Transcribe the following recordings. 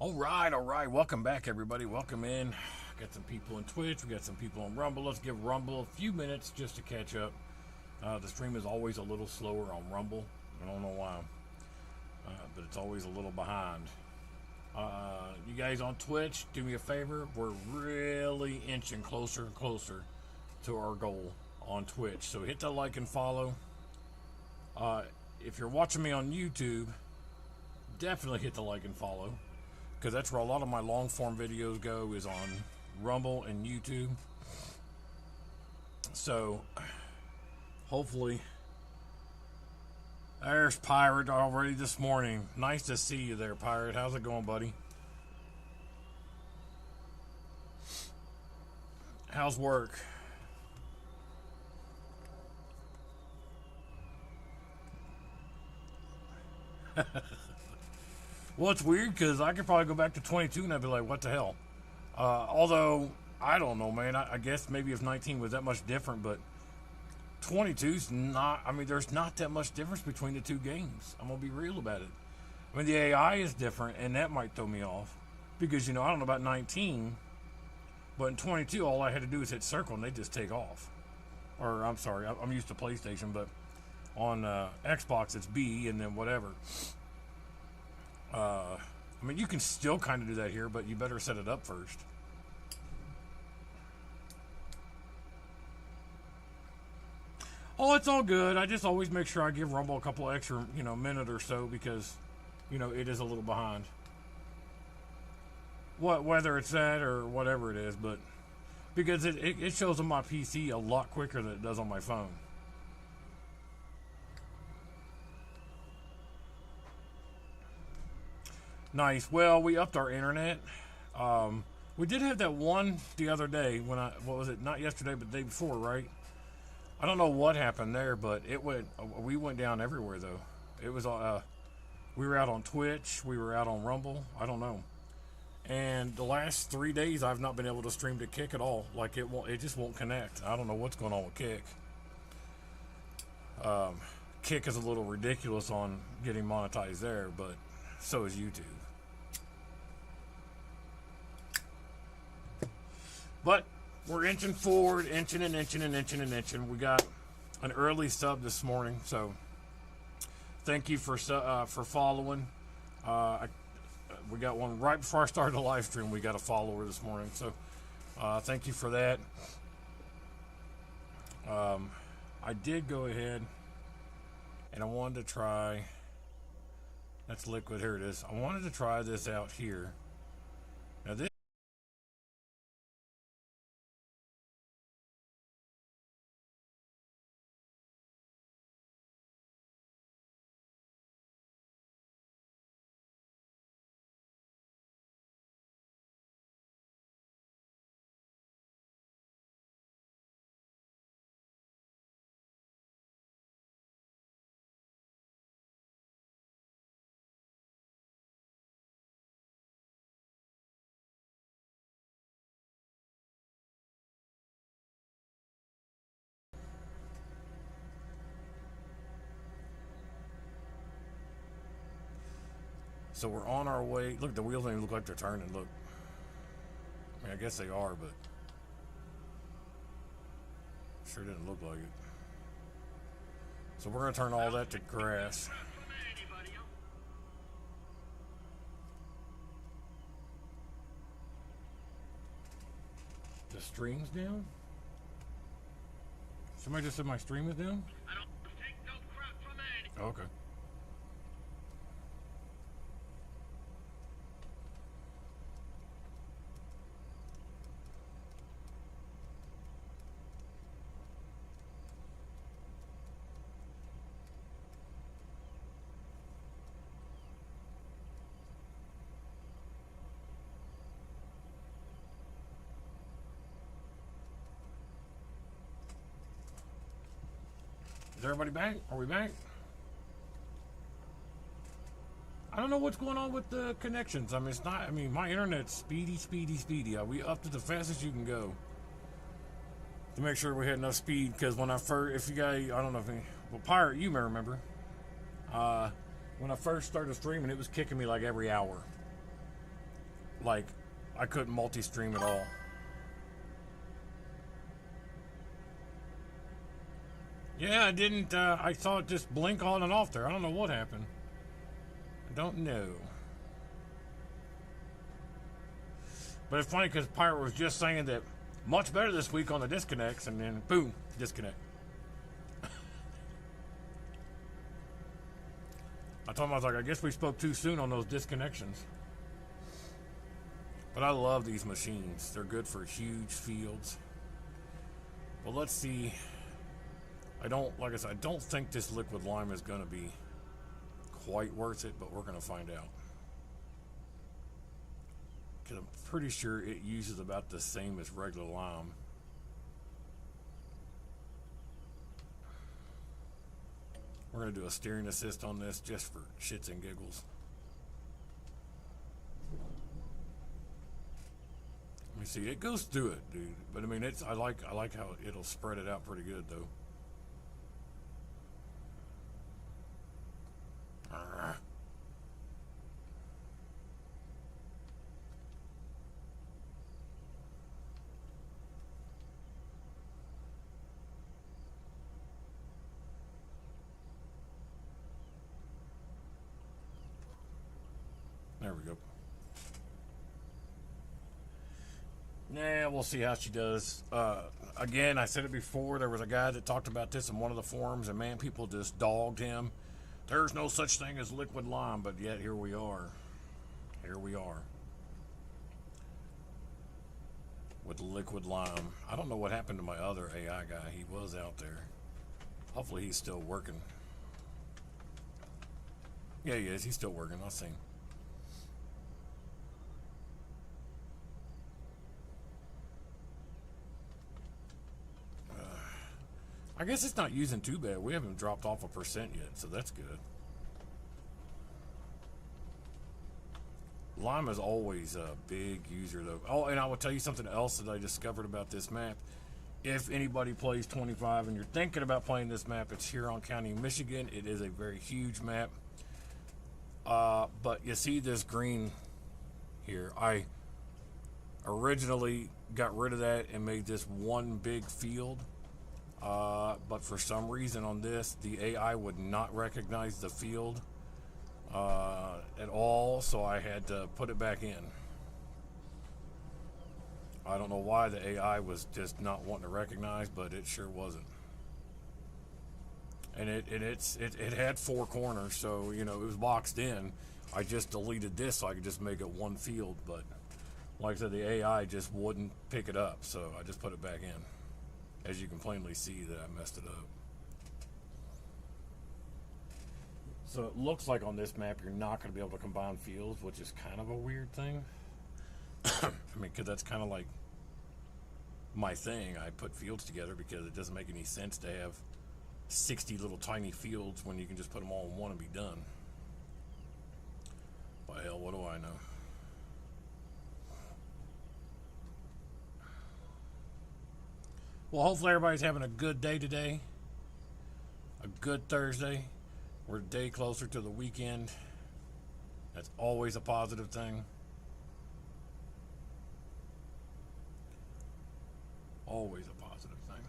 All right. Welcome back, everybody. Welcome in. Got some people on Twitch. We got some people on Rumble. Let's give Rumble a few minutes just to catch up. The stream is always a little slower on Rumble. I don't know why, but it's always a little behind. You guys on Twitch, do me a favor. We're really inching closer and closer to our goal on Twitch. So hit that like and follow. If you're watching me on YouTube, definitely hit the like and follow, because that's where a lot of my long form videos go, is on Rumble and YouTube. So hopefully, there's Pirate already this morning. Nice to see you there, Pirate. How's it going, buddy? How's work? Well, it's weird because I could probably go back to 22 and I'd be like, what the hell? Although, I don't know, man. I guess maybe if 19 was that much different, but 22's not, I mean, there's not that much difference between the two games. I'm going to be real about it. I mean, the AI is different, and that might throw me off. Because, you know, I don't know about 19, but in 22, all I had to do is hit circle, and they just take off. Or, I'm sorry, I'm used to PlayStation, but on Xbox, it's B, and then whatever. I mean, you can still kind of do that here, but you better set it up first. Oh, it's all good. I just always make sure I give Rumble a couple extra, minute or so, because, it is a little behind. whether it's that or whatever it is, but because it shows on my PC a lot quicker than it does on my phone. Nice. Well, we upped our internet. We did have that one the other day when what was it? Not yesterday, but the day before, right? I don't know what happened there, but we went down everywhere though. It was we were out on Twitch, we were out on Rumble. I don't know. And the last 3 days, I've not been able to stream to Kick at all. Like it just won't connect. I don't know what's going on with Kick. Kick is a little ridiculous on getting monetized there, but so is YouTube. But we're inching forward, inching and inching and inching and inching. We got an early sub this morning, so thank you for following. We got one right before I started the live stream. We got a follower this morning, so thank you for that. I did go ahead and I wanted to try. That's liquid. Here it is. I wanted to try this out here. Now this. So we're on our way. Look, the wheels don't even look like they're turning. Look. I mean, I guess they are, but sure didn't look like it. So we're going to turn all that to grass. The stream's down? Somebody just said my stream is down? I don't take no crap from any. Okay. Is everybody back? Are we back? I don't know what's going on with the connections. I mean, it's not. I mean, my internet's speedy, speedy, speedy. We up to the fastest you can go to make sure we had enough speed. Because when I first, if you guys, I don't know if any, well, Pirate, you may remember, when I first started streaming, it was kicking me like every hour. Like, I couldn't multi-stream at all. Yeah, I didn't. I saw it just blink on and off there. I don't know what happened. I don't know. But it's funny because Pirate was just saying that much better this week on the disconnects, and then boom, disconnect. I told him, I was like, I guess we spoke too soon on those disconnections. But I love these machines. They're good for huge fields. Well, let's see. Like I said, I don't think this liquid lime is going to be quite worth it, but we're going to find out. Because I'm pretty sure it uses about the same as regular lime. We're going to do a steering assist on this just for shits and giggles. Let me see, it goes through it, dude. But I mean, I like how it'll spread it out pretty good, though. There we go. Yeah, we'll see how she does. Again, I said it before, there was a guy that talked about this in one of the forums, and man, people just dogged him. There's no such thing as liquid lime, but yet here we are. Here we are. with liquid lime. I don't know what happened to my other AI guy. He was out there. Hopefully he's still working. Yeah, he is. He's still working. I'll see him. I guess it's not using too bad. We haven't dropped off 1% yet, so that's good. Lime is always a big user, though. Oh, and I will tell you something else that I discovered about this map. If anybody plays 25 and you're thinking about playing this map, it's Huron County, Michigan. It is a very huge map. But you see this green here. I originally got rid of that and made this one big field. But for some reason on this, the AI would not recognize the field at all, so I had to put it back in. I don't know why the AI was just not wanting to recognize, but it sure wasn't. And it had 4 corners, so you know it was boxed in. I just deleted this so I could just make it one field, but like I said, the AI just wouldn't pick it up, so I just put it back in. As you can plainly see that I messed it up. So it looks like on this map you're not going to be able to combine fields, which is kind of a weird thing. I mean, because that's kind of like my thing. I put fields together because it doesn't make any sense to have 60 little tiny fields when you can just put them all in one and be done. By hell, what do I know? Well, hopefully everybody's having a good day today. A good Thursday. We're a day closer to the weekend. That's always a positive thing. Always a positive thing.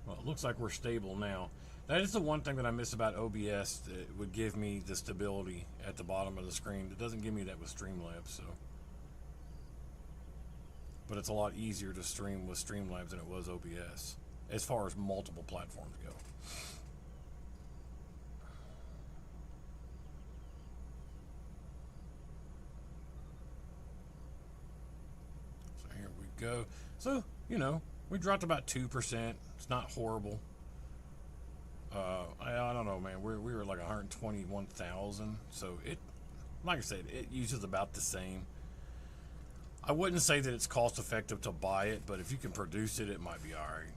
Well, it looks like we're stable now. That is the one thing that I miss about OBS. That would give me the stability at the bottom of the screen. It doesn't give me that with Streamlabs, so. But it's a lot easier to stream with Streamlabs than it was OBS, as far as multiple platforms go. So here we go. So, you know, we dropped about 2%. It's not horrible. I don't know, man. We were like 121,000. So it, like I said, it uses about the same. I wouldn't say that it's cost effective to buy it, but if you can produce it, it might be alright.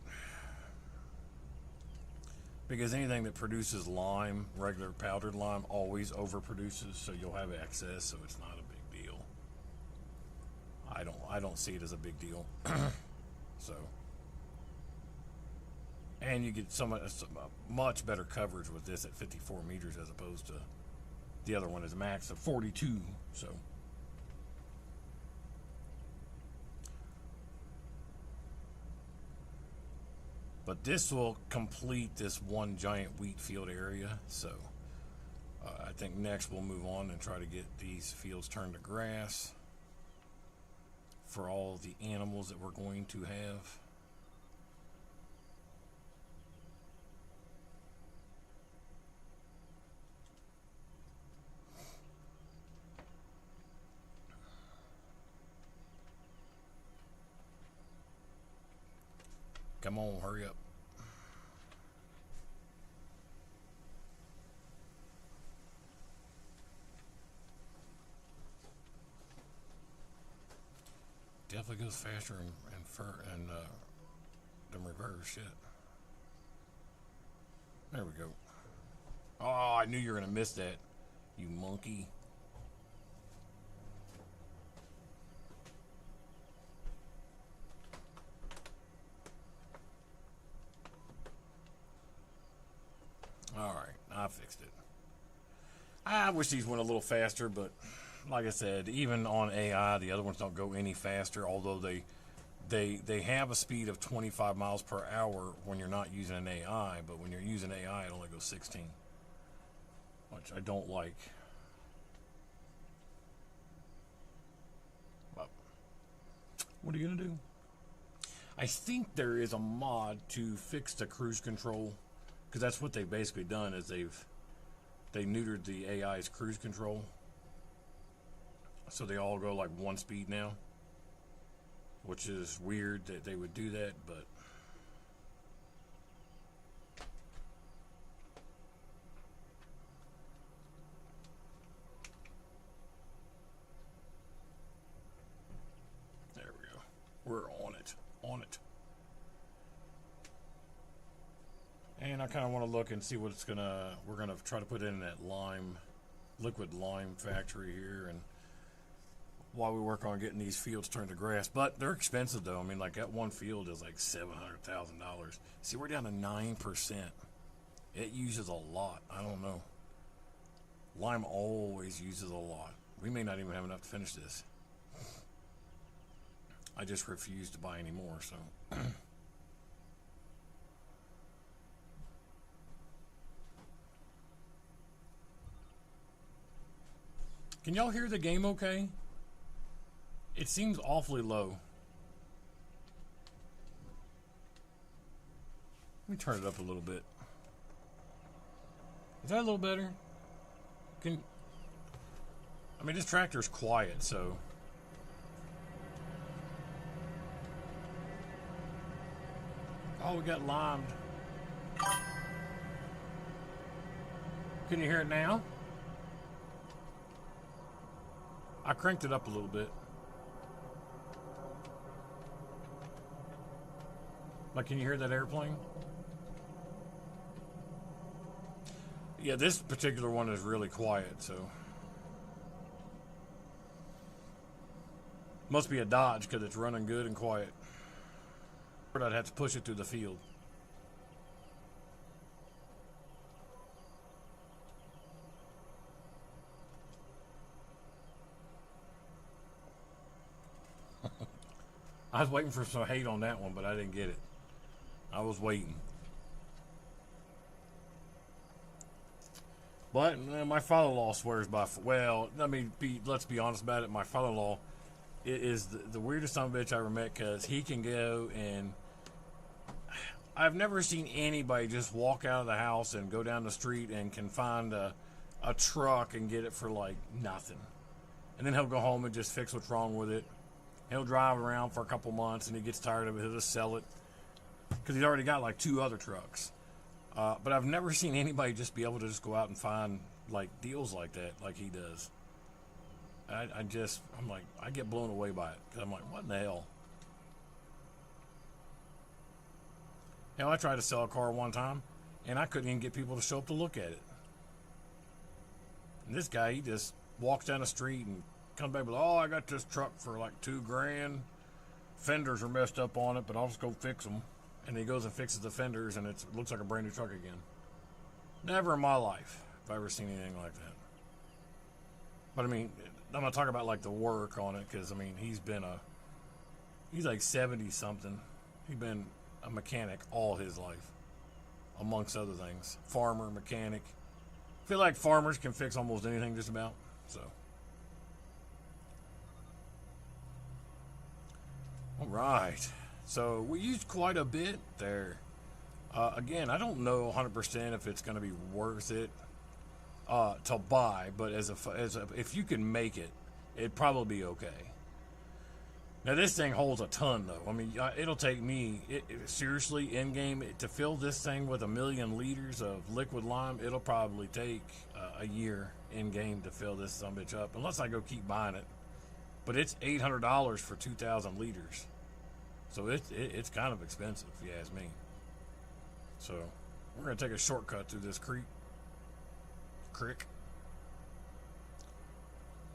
Because anything that produces lime, regular powdered lime, always overproduces, so you'll have excess, so it's not a big deal. I don't see it as a big deal. So, and you get some much better coverage with this at 54 meters as opposed to the other one is max of 42. So. But this will complete this one giant wheat field area. So I think next we'll move on and try to get these fields turned to grass for all the animals that we're going to have. Come on, hurry up. Definitely goes faster and than reverse. Shit. There we go. Oh, I knew you were gonna miss that, you monkey. Alright, I fixed it. I wish these went a little faster, but like I said, even on AI, the other ones don't go any faster, although they have a speed of 25 miles per hour when you're not using an AI, but when you're using AI, it only goes 16, which I don't like. But what are you going to do? I think there is a mod to fix the cruise control because that's what they've basically done is they neutered the AI's cruise control, so they all go like one speed now, which is weird that they would do that, but there we go. We're on it. On it. And I kind of want to look and see what it's gonna. We're gonna try to put in that liquid lime factory here, and while we work on getting these fields turned to grass. But they're expensive though. I mean, like that one field is like $700,000. See, we're down to 9%. It uses a lot. I don't know. Lime always uses a lot. We may not even have enough to finish this. I just refuse to buy any more. So. Can y'all hear the game okay? It seems awfully low. Let me turn it up a little bit. Is that a little better? I mean, this tractor's quiet, so. Oh, we got limed. Can you hear it now? I cranked it up a little bit. Like, can you hear that airplane? Yeah, this particular one is really quiet, so. Must be a Dodge because it's running good and quiet. But I'd have to push it through the field. I was waiting for some hate on that one, but I didn't get it. I was waiting. But my father-in-law swears by. Well, I mean, let's be honest about it. My father-in-law is the weirdest son of a bitch I ever met because he can go and. I've never seen anybody just walk out of the house and go down the street and can find a truck and get it for like nothing. And then he'll go home and just fix what's wrong with it. He'll drive around for a couple months and he gets tired of it. He'll just sell it because he's already got like 2 other trucks. But I've never seen anybody just be able to just go out and find like deals like that, like he does. I'm like, I get blown away by it because I'm like, what in the hell? Hell, I tried to sell a car one time and I couldn't even get people to show up to look at it. And this guy, he just walks down the street and comes back with, oh, I got this truck for like $2,000. Fenders are messed up on it, but I'll just go fix them. And he goes and fixes the fenders, and it looks like a brand new truck again. Never in my life have I ever seen anything like that. But I mean, I'm not talking about like the work on it, because I mean, he's like 70 something. He's been a mechanic all his life, amongst other things. Farmer, mechanic. I feel like farmers can fix almost anything just about. So. All right, so we used quite a bit there. Again, I don't know 100% if it's going to be worth it to buy, but if you can make it, it'd probably be okay. Now this thing holds a ton, though. I mean, it'll take me seriously in game to fill this thing with 1 million liters of liquid lime. It'll probably take a year in game to fill this sumbitch up, unless I go keep buying it. But it's $800 for 2,000 liters. So it's kind of expensive, if you ask me. So we're going to take a shortcut through this creek.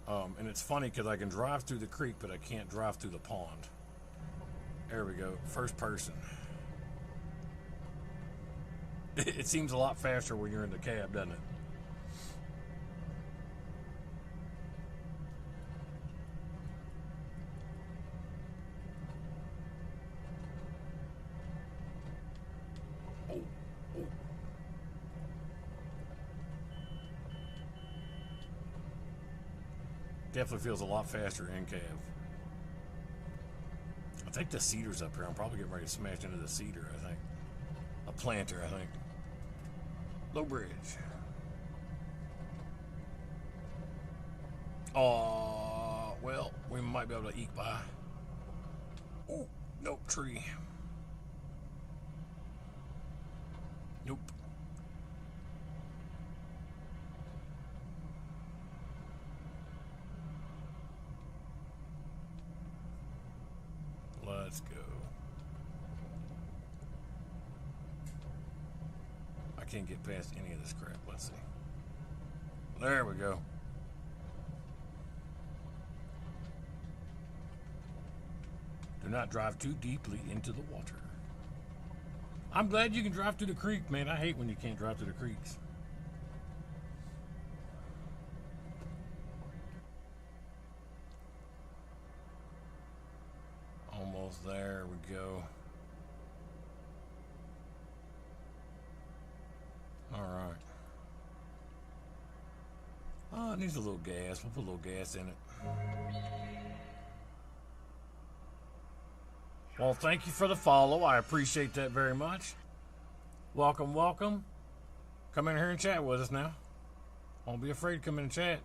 And it's funny because I can drive through the creek, but I can't drive through the pond. There we go. First person. It seems a lot faster when you're in the cab, doesn't it? Definitely feels a lot faster in cab. I think the cedar's up here. I'm probably getting ready to smash into the cedar, I think. A planter, I think. Low bridge. Oh, well, we might be able to eke by. Oh, nope, tree. Nope. Let's go. I can't get past any of this crap. Let's see. There we go. Do not drive too deeply into the water. I'm glad you can drive through the creek, man. I hate when you can't drive through the creeks. Almost there we go. All right. Oh, it needs a little gas. We'll put a little gas in it. Well, thank you for the follow. I appreciate that very much. Welcome, welcome. Come in here and chat with us now. Don't be afraid to come in and chat.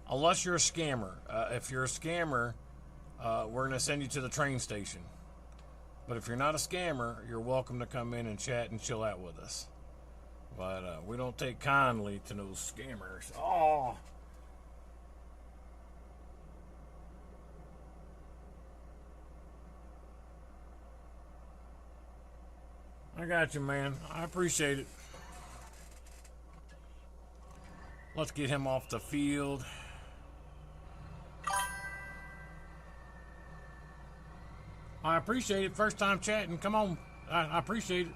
Unless you're a scammer. If you're a scammer, we're going to send you to the train station. But if you're not a scammer, you're welcome to come in and chat and chill out with us. But we don't take kindly to those scammers. Oh! I got you, man. I appreciate it. Let's get him off the field. I appreciate it. First time chatting. Come on. I appreciate it.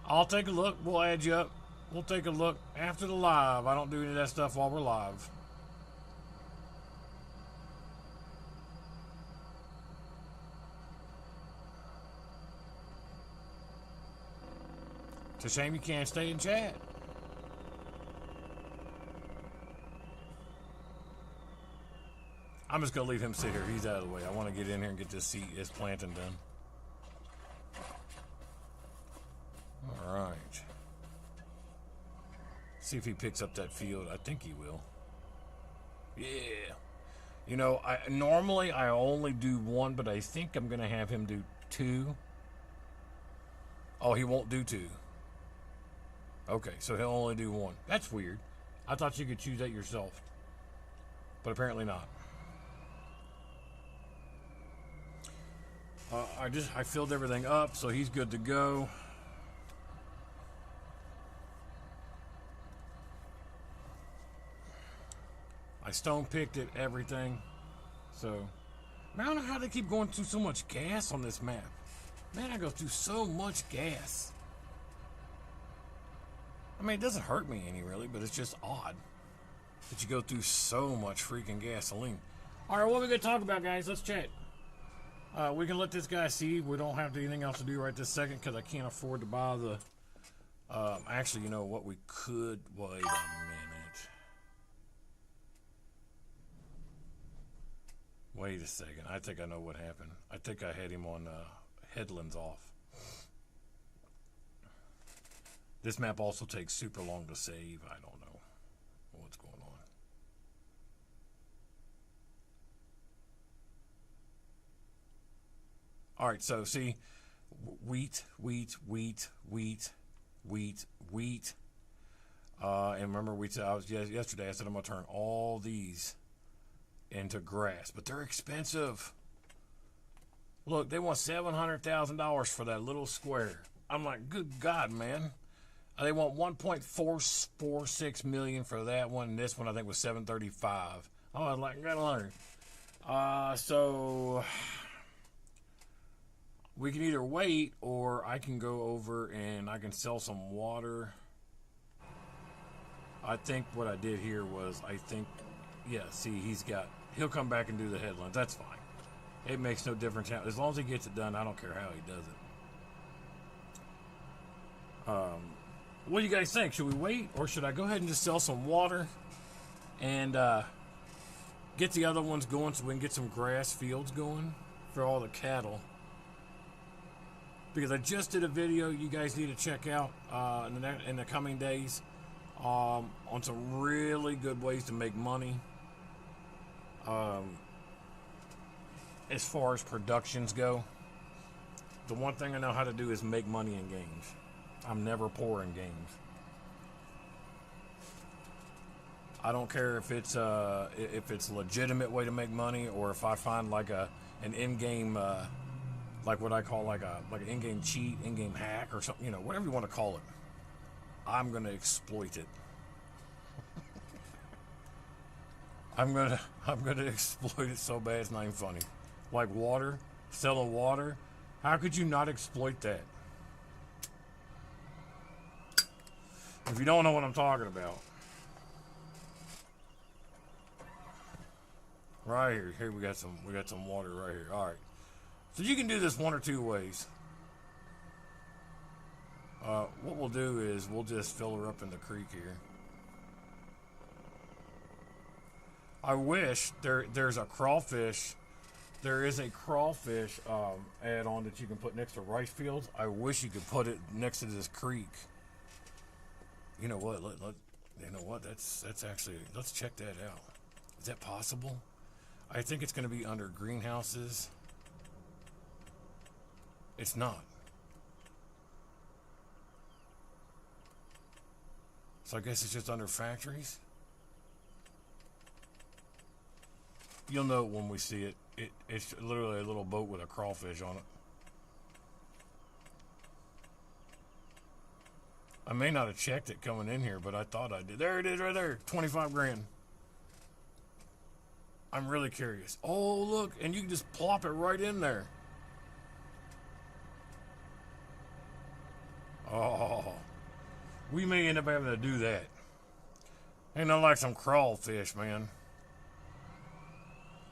I'll take a look. We'll add you up. We'll take a look after the live. I don't do any of that stuff while we're live. It's a shame you can't stay and chat. I'm just going to leave him sit here. He's out of the way. I want to get in here and get this planting done. All right. See if he picks up that field. I think he will. Yeah. You know, normally I only do one, but I think I'm going to have him do two. Oh, he won't do two. Okay, so he'll only do one. That's weird. I thought you could choose that yourself. But apparently not. I filled everything up, so he's good to go. I stone picked it, everything. So, man, I don't know how they keep going through so much gas on this map. Man, I go through so much gas. I mean, it doesn't hurt me any, really, but it's just odd that you go through so much freaking gasoline. All right, what are we going to talk about, guys? Let's chat. We can let this guy see. We don't have anything else to do right this second because I can't afford to buy the... actually, you know what? We could... Wait a minute. Wait a second. I think I know what happened. I think I had him on headlands off. This map also takes super long to save. I don't know what's going on. All right, so see, wheat. And remember, yesterday I said I'm going to turn all these into grass, but they're expensive. Look, they want $700,000 for that little square. I'm like, good God, man. They want 1.446 million for that one, and this one I think was 735. Oh, I was like, gotta learn. So we can either wait, or I can go over and I can sell some water. I think what I did here was, see, he'll come back and do the headlines. That's fine. It makes no difference how, as long as he gets it done. I don't care how he does it. What do you guys think? Should we wait, or should I go ahead and just sell some water and get the other ones going so we can get some grass fields going for all the cattle? because I just did a video you guys need to check out in the coming days on some really good ways to make money as far as productions go. The one thing I know how to do is make money in games. I'm never poor in games. I don't care if it's a legitimate way to make money, or if I find like an in-game like what I call like an in-game cheat, in-game hack, or something, whatever you want to call it. I'm gonna exploit it. I'm gonna exploit it so bad it's not even funny. Like water, selling water. How could you not exploit that? If you don't know what I'm talking about. Right here. Here we got some water right here. All right. So you can do this one or two ways. What we'll do is we'll just fill her up in the creek here. I wish there's a crawfish. There is a crawfish add-on that you can put next to rice fields. I wish you could put it next to this creek. You know what? You know what? That's actually, let's check that out. Is that possible? I think it's going to be under greenhouses. It's not. So I guess it's just under factories. You'll know it when we see it. It's literally a little boat with a crawfish on it. I may not have checked it coming in here, but I thought I did. There it is right there. 25 grand. I'm really curious. Oh, look. And you can just plop it right in there. Oh. We may end up having to do that. Ain't nothing like some crawfish, man.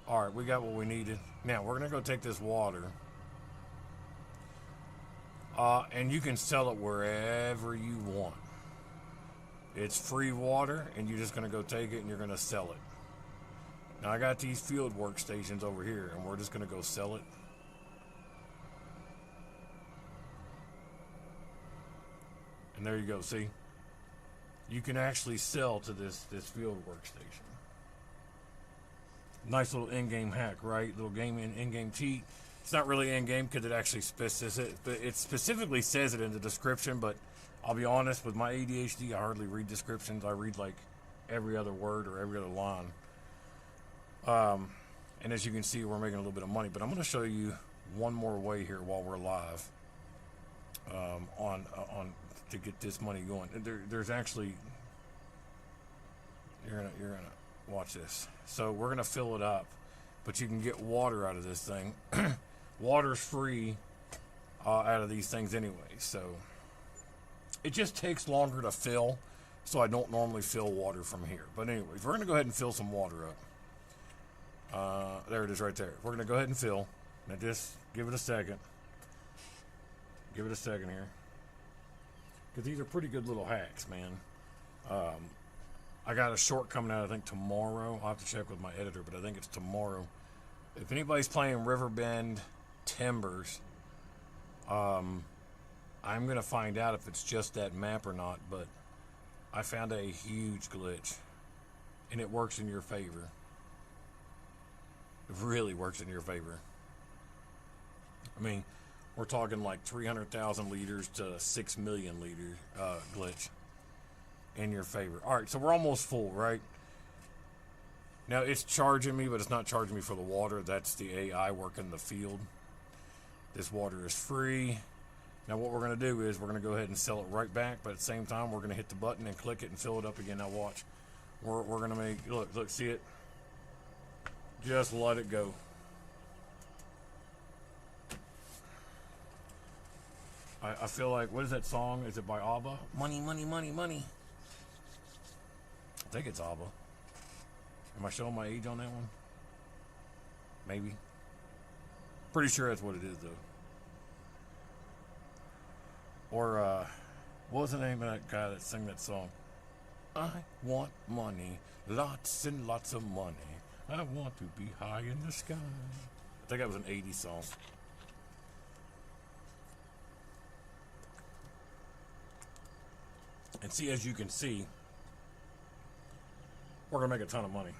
Alright, we got what we needed. Now, we're going to go take this water. And you can sell it wherever you want. It's free water, and you're just going to go take it and you're going to sell it. Now, I got these field workstations over here, and we're just going to go sell it. And there you go, see? You can actually sell to this field workstation. Nice little in-game hack, right? Little in-game cheat. It's not really in-game because it actually specifically says it in the description, but I'll be honest, with my ADHD, I hardly read descriptions. I read like every other word or every other line. And as you can see, we're making a little bit of money, but I'm going to show you one more way here while we're live on to get this money going. There's actually, you're gonna watch this. So we're gonna fill it up, but you can get water out of this thing. Water's free out of these things anyway, so it just takes longer to fill. So I don't normally fill water from here. But anyways, we're gonna go ahead and fill some water up. There it is right there. We're gonna go ahead and fill. Now just give it a second. Give it a second here. Because these are pretty good little hacks, man. I got a short coming out, I think, tomorrow. I'll have to check with my editor, but I think it's tomorrow. If anybody's playing Riverbend Timbers, I'm going to find out if it's just that map or not, but I found a huge glitch, and it works in your favor. It really works in your favor. I mean, we're talking like 300,000 liters to 6 million liter glitch in your favor. All right, so we're almost full, right? Now it's charging me, but it's not charging me for the water. That's the AI working the field. This water is free. Now what we're going to do is we're going to go ahead and sell it right back, but at the same time we're going to hit the button and click it and fill it up again. Now watch. We're going to make, look, see it? Just let it go. I feel like, what is that song? Is it by ABBA? Money, money, money, money. I think it's ABBA. Am I showing my age on that one? Maybe. Pretty sure that's what it is, though. Or, what was the name of that guy that sang that song? I want money, lots and lots of money. I want to be high in the sky. I think that was an 80s song. And see, as you can see, we're going to make a ton of money.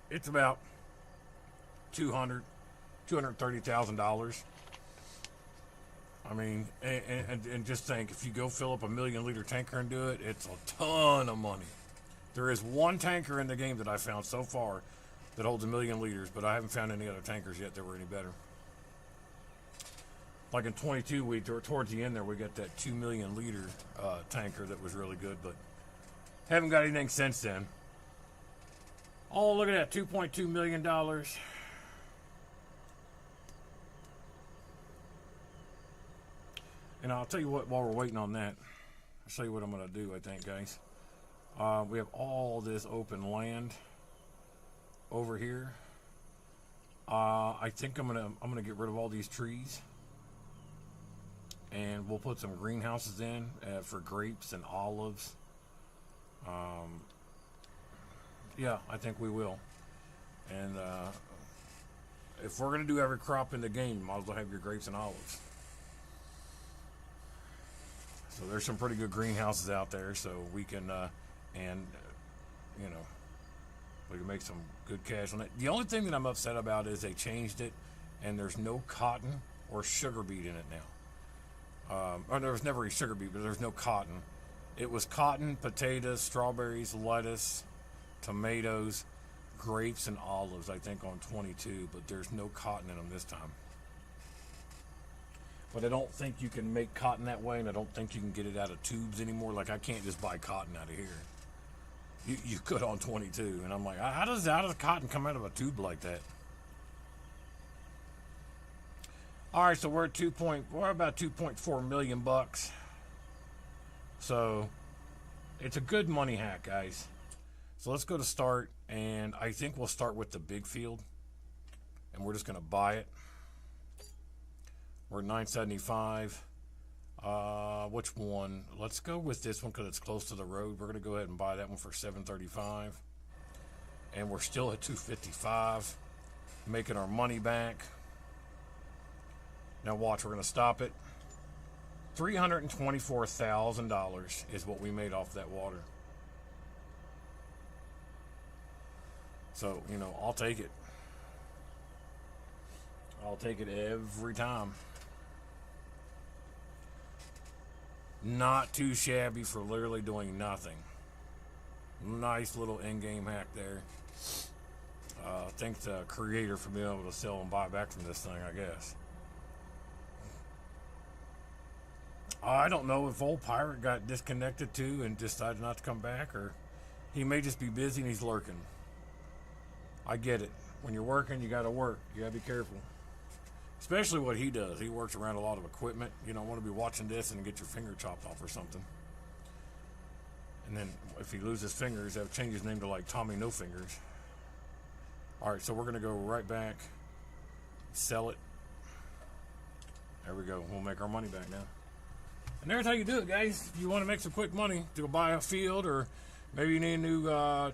It's about $230,000. I mean, and just think, if you go fill up a 1,000,000-liter tanker and do it, it's a ton of money. There is one tanker in the game that I found so far that holds 1,000,000 liters, but I haven't found any other tankers yet that were any better. Like in 22, towards the end there, we got that 2,000,000-liter tanker that was really good, but haven't got anything since then. Oh, look at that, $2.2 million. And I'll tell you what, while we're waiting on that, I'll show you what I'm going to do, I think, guys. We have all this open land over here. I think I'm gonna get rid of all these trees, and we'll put some greenhouses in for grapes and olives. Yeah, I think we will. And if we're gonna do every crop in the game, you might as well have your grapes and olives. So there's some pretty good greenhouses out there, so we can you know, we can make some good cash on it. The only thing that I'm upset about is they changed it, and there's no cotton or sugar beet in it now. Or there was never a sugar beet, but there's no cotton. It was cotton, potatoes, strawberries, lettuce, tomatoes, grapes, and olives, I think, on 22, but there's no cotton in them this time. But I don't think you can make cotton that way, and I don't think you can get it out of tubes anymore. Like, I can't just buy cotton out of here. You could on 22, and I'm like, how does cotton come out of a tube like that? All right, so we're about 2.4 million bucks. So it's a good money hack, guys. So let's go to start, and I think we'll start with the big field, and we're just going to buy it. We're at 975. Which one? Let's go with this one because it's close to the road. We're going to go ahead and buy that one for 735. And we're still at 255, making our money back. Now watch, we're going to stop it. $324,000 is what we made off that water. So, you know, I'll take it. I'll take it every time. Not too shabby for literally doing nothing. Nice little in-game hack there. Thanks to the creator for being able to sell and buy back from this thing, I guess. I don't know if old Pirate got disconnected too and decided not to come back, or he may just be busy and he's lurking. I get it. When you're working, you got to work. You got to be careful. Especially what he does. He works around a lot of equipment. You don't want to be watching this and get your finger chopped off or something. And then if he loses fingers, that would change his name to like Tommy No Fingers. All right, so we're going to go right back, sell it. There we go. We'll make our money back now. And there's how you do it, guys. If you want to make some quick money to go buy a field, or maybe you need a new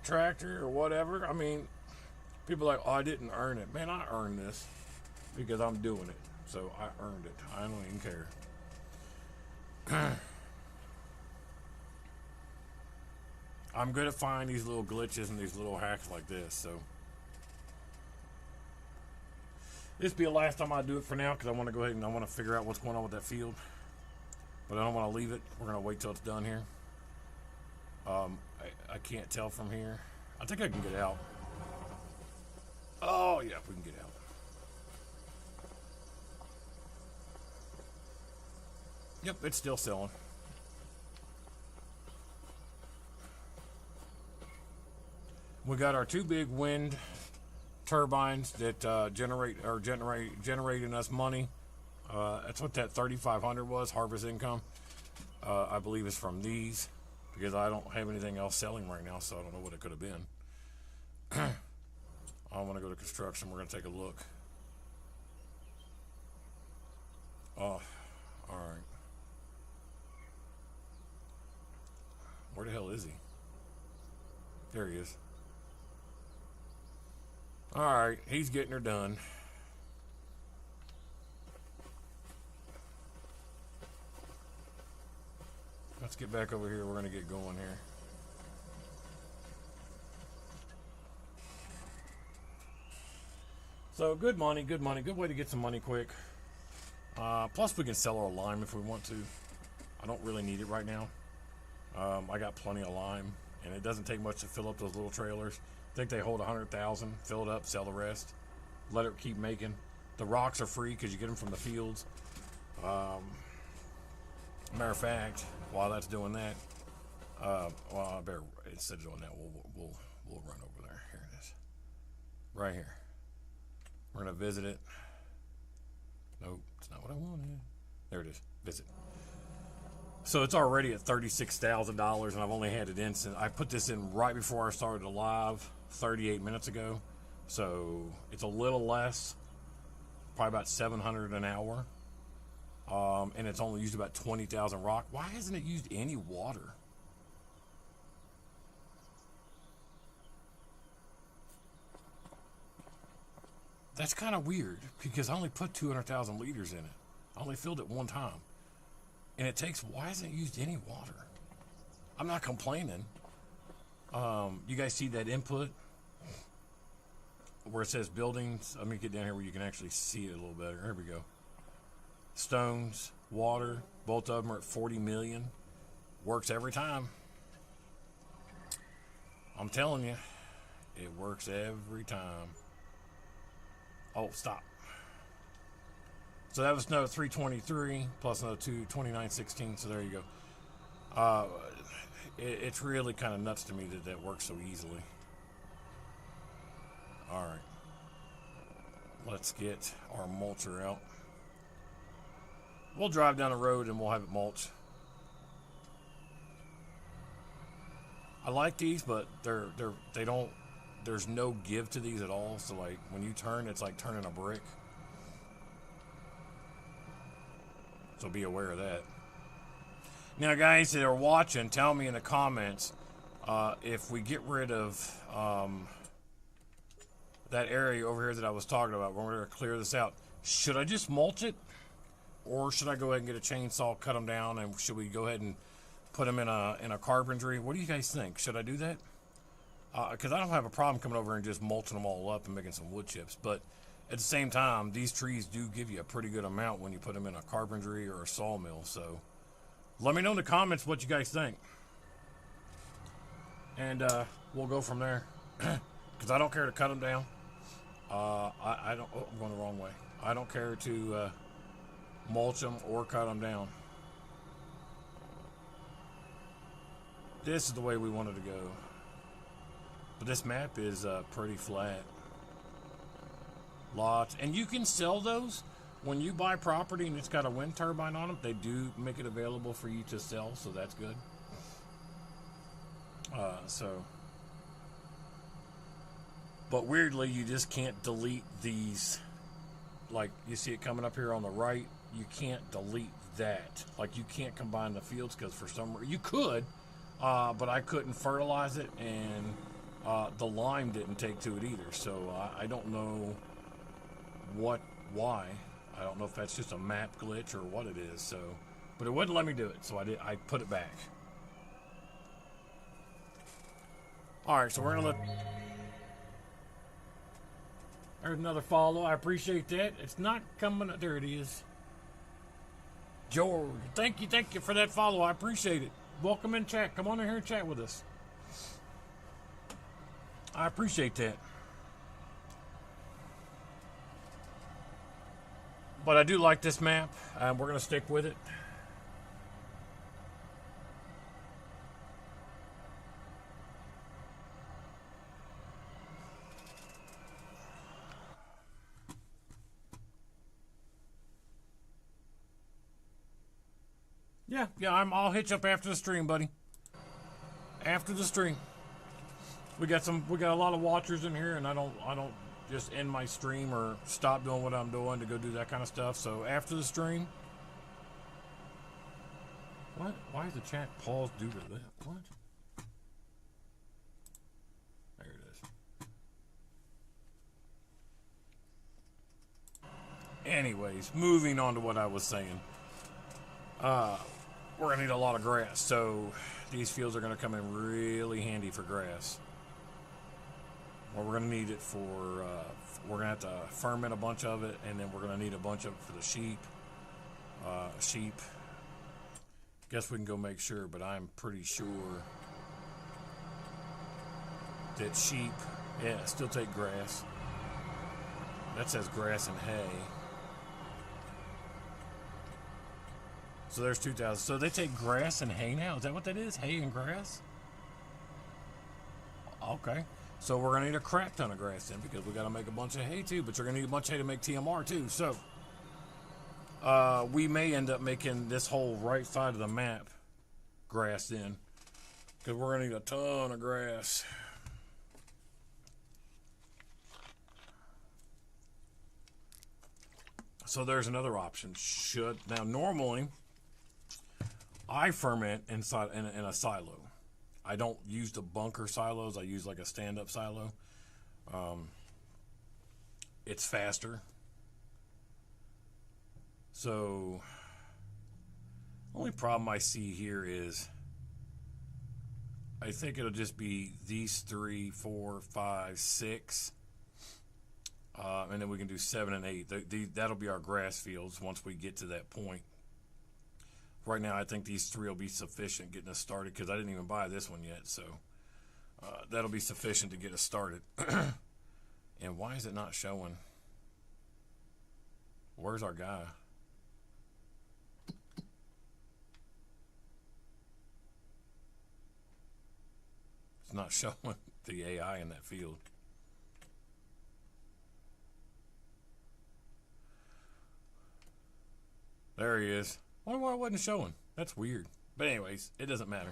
tractor or whatever. I mean, people are like, oh, I didn't earn it. Man, I earned this because I'm doing it. So I earned it. I don't even care. I'm good at finding these little glitches and these little hacks like this. So this will be the last time I do it for now, because I want to go ahead and I want to figure out what's going on with that field. But I don't want to leave it. We're going to wait till it's done here. I can't tell from here. I think I can get out. Oh, yeah, we can get out. Yep, it's still selling. We got our two big wind turbines that generating us money. That's what that 3,500 was, harvest income. I believe it's from these, because I don't have anything else selling right now, so I don't know what it could have been. I want to go to construction. We're going to take a look. Oh, all right. Where the hell is he? There he is. All right, he's getting her done. let's get back over here. We're going to get going here. So good money, good money. Good way to get some money quick. Plus we can sell our lime if we want to. I don't really need it right now. I got plenty of lime, and it doesn't take much to fill up those little trailers. I think they hold 100,000. Fill it up, sell the rest. Let it keep making. The rocks are free because you get them from the fields. Matter of fact, while that's doing that, well, I better, instead of doing that, we'll run over there. Here it is, right here. We're gonna visit it. Nope, it's not what I wanted. There it is. Visit. So it's already at $36,000, and I've only had it in since I put this in right before I started the live 38 minutes ago. So it's a little less, probably about 700 an hour, and it's only used about 20,000 rock. Why hasn't it used any water? That's kind of weird because I only put 200,000 liters in it. I only filled it one time. And it takes, why hasn't it used any water? I'm not complaining. You guys see that input where it says buildings? Let me get down here where you can actually see it a little better. Here we go. Stones, water, both of them are at 40 million. Works every time. I'm telling you, it works every time. Oh, stop. So that was another 323 plus another 2916. So there you go. It's really kind of nuts to me that that works so easily. All right. Let's get our mulcher out. We'll drive down the road and we'll have it mulch. I like these, but they don't. There's no give to these at all. So like when you turn, it's like turning a brick. So be aware of that. Now, guys that are watching, tell me in the comments if we get rid of that area over here that I was talking about. When we're going to clear this out, should I just mulch it, or should I go ahead and get a chainsaw, cut them down, and should we go ahead and put them in a carpentry? What do you guys think? Should I do that? Because I don't have a problem coming over and just mulching them all up and making some wood chips. But at the same time, these trees do give you a pretty good amount when you put them in a carpentry or a sawmill. So let me know in the comments what you guys think. And we'll go from there. Because I don't care to cut them down. I don't. Oh, I'm going the wrong way. I don't care to mulch them or cut them down. This is the way we wanted to go. But this map is pretty flat. Lots. And you can sell those. When you buy property and it's got a wind turbine on them, they do make it available for you to sell, so that's good. But weirdly, you just can't delete these. Like, you see it coming up here on the right, you can't delete that. Like, you can't combine the fields because for some reason, you could, but I couldn't fertilize it, and the lime didn't take to it either. So I don't know why. I don't know if that's just a map glitch or what it is. So, but it wouldn't let me do it, so I put it back. All right, so we're gonna let. There's another follow. I appreciate that. It's not coming. There it is. George, thank you for that follow. I appreciate it. Welcome in chat. Come on in here and chat with us. I appreciate that. But I do like this map, and we're going to stick with it. Yeah, I'll hit you up after the stream, buddy. After the stream. We got a lot of watchers in here, and I don't just end my stream or stop doing what I'm doing to go do that kind of stuff. So after the stream. What? Why is the chat paused due to that? What? There it is. Anyways, moving on to what I was saying. we're going to need a lot of grass. So these fields are going to come in really handy for grass. Well, we're going to need it for, we're going to have to ferment a bunch of it, and then we're going to need a bunch of it for the sheep. Guess we can go make sure, but I'm pretty sure that sheep, yeah, still take grass. That says grass and hay. So there's 2,000. So they take grass and hay now? Is that what that is? Hay and grass? Okay. So we're going to need a crap ton of grass then, because we got to make a bunch of hay too, but you're going to need a bunch of hay to make TMR too. So we may end up making this whole right side of the map grass then, because we're going to need a ton of grass. So there's another option. Now normally I ferment inside in a silo. I don't use the bunker silos. I use like a stand-up silo. It's faster. So only problem I see here is I think it'll just be these 3, 4, 5, 6. And then we can do 7 and 8. That'll be our grass fields once we get to that point. Right now, I think these 3 will be sufficient getting us started, because I didn't even buy this one yet. So that'll be sufficient to get us started. And why is it not showing? Where's our guy? It's not showing the AI in that field. There he is. I wonder why it wasn't showing. That's weird. But anyways, it doesn't matter.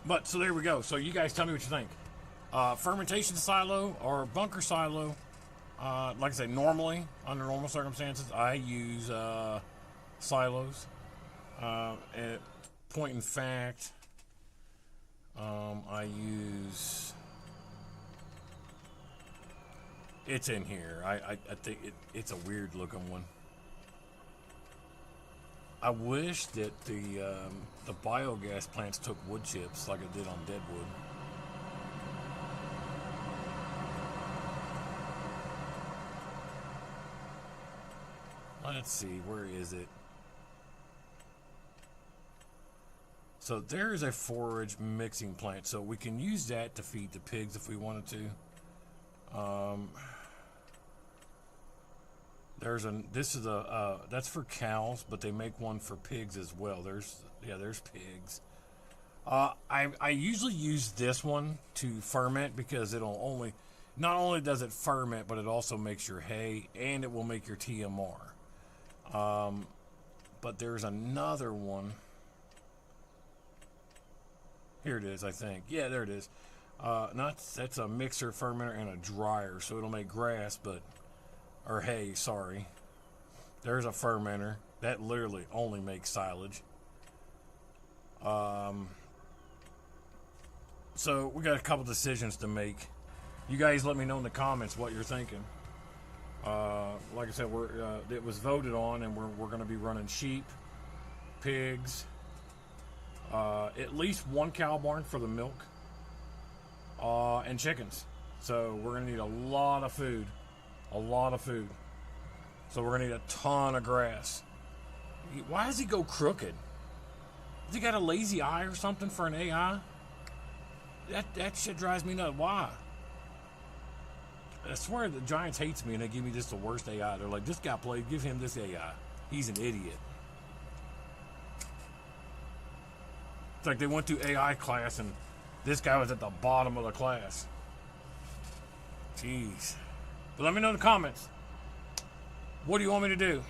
But, so there we go. So you guys tell me what you think. Fermentation silo or bunker silo. Like I say, normally, under normal circumstances, I use silos. At point in fact, I use... It's in here. I think it's a weird looking one. I wish that the biogas plants took wood chips like it did on Deadwood. Let's see, where is it? So there is a forage mixing plant, so we can use that to feed the pigs if we wanted to. That's for cows, but they make one for pigs as well. There's pigs. I usually use this one to ferment, because not only does it ferment, but it also makes your hay, and it will make your TMR. But there's another one. Here it is, I think. Yeah, there it is. That's a mixer, fermenter, and a dryer, so it'll make grass, or hay, sorry. There's a fermenter. That literally only makes silage. So we got a couple decisions to make. You guys let me know in the comments what you're thinking. Like I said, it was voted on, and we're going to be running sheep, pigs, at least 1 cow barn for the milk, and chickens. So we're going to need a lot of food. A lot of food. So we're going to need a ton of grass. Why does he go crooked? Has he got a lazy eye or something for an AI? That shit drives me nuts. Why? I swear the Giants hates me, and they give me just the worst AI. They're like, this guy played, give him this AI. He's an idiot. It's like they went to AI class, and this guy was at the bottom of the class. Jeez. But let me know in the comments. What do you want me to do?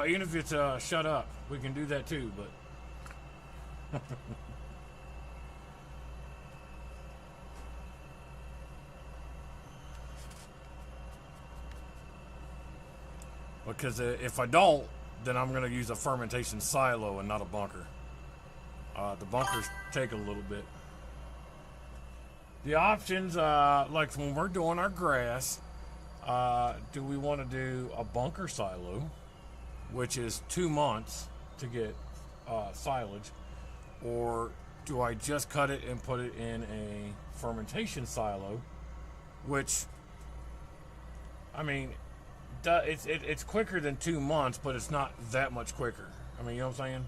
Even if it's shut up, we can do that too, but... Because if I don't, then I'm going to use a fermentation silo and not a bunker. The bunkers take a little bit. The options, like when we're doing our grass, do we want to do a bunker silo, which is 2 months to get silage, or do I just cut it and put it in a fermentation silo, which, I mean, it's quicker than 2 months, but it's not that much quicker. I mean, you know what I'm saying?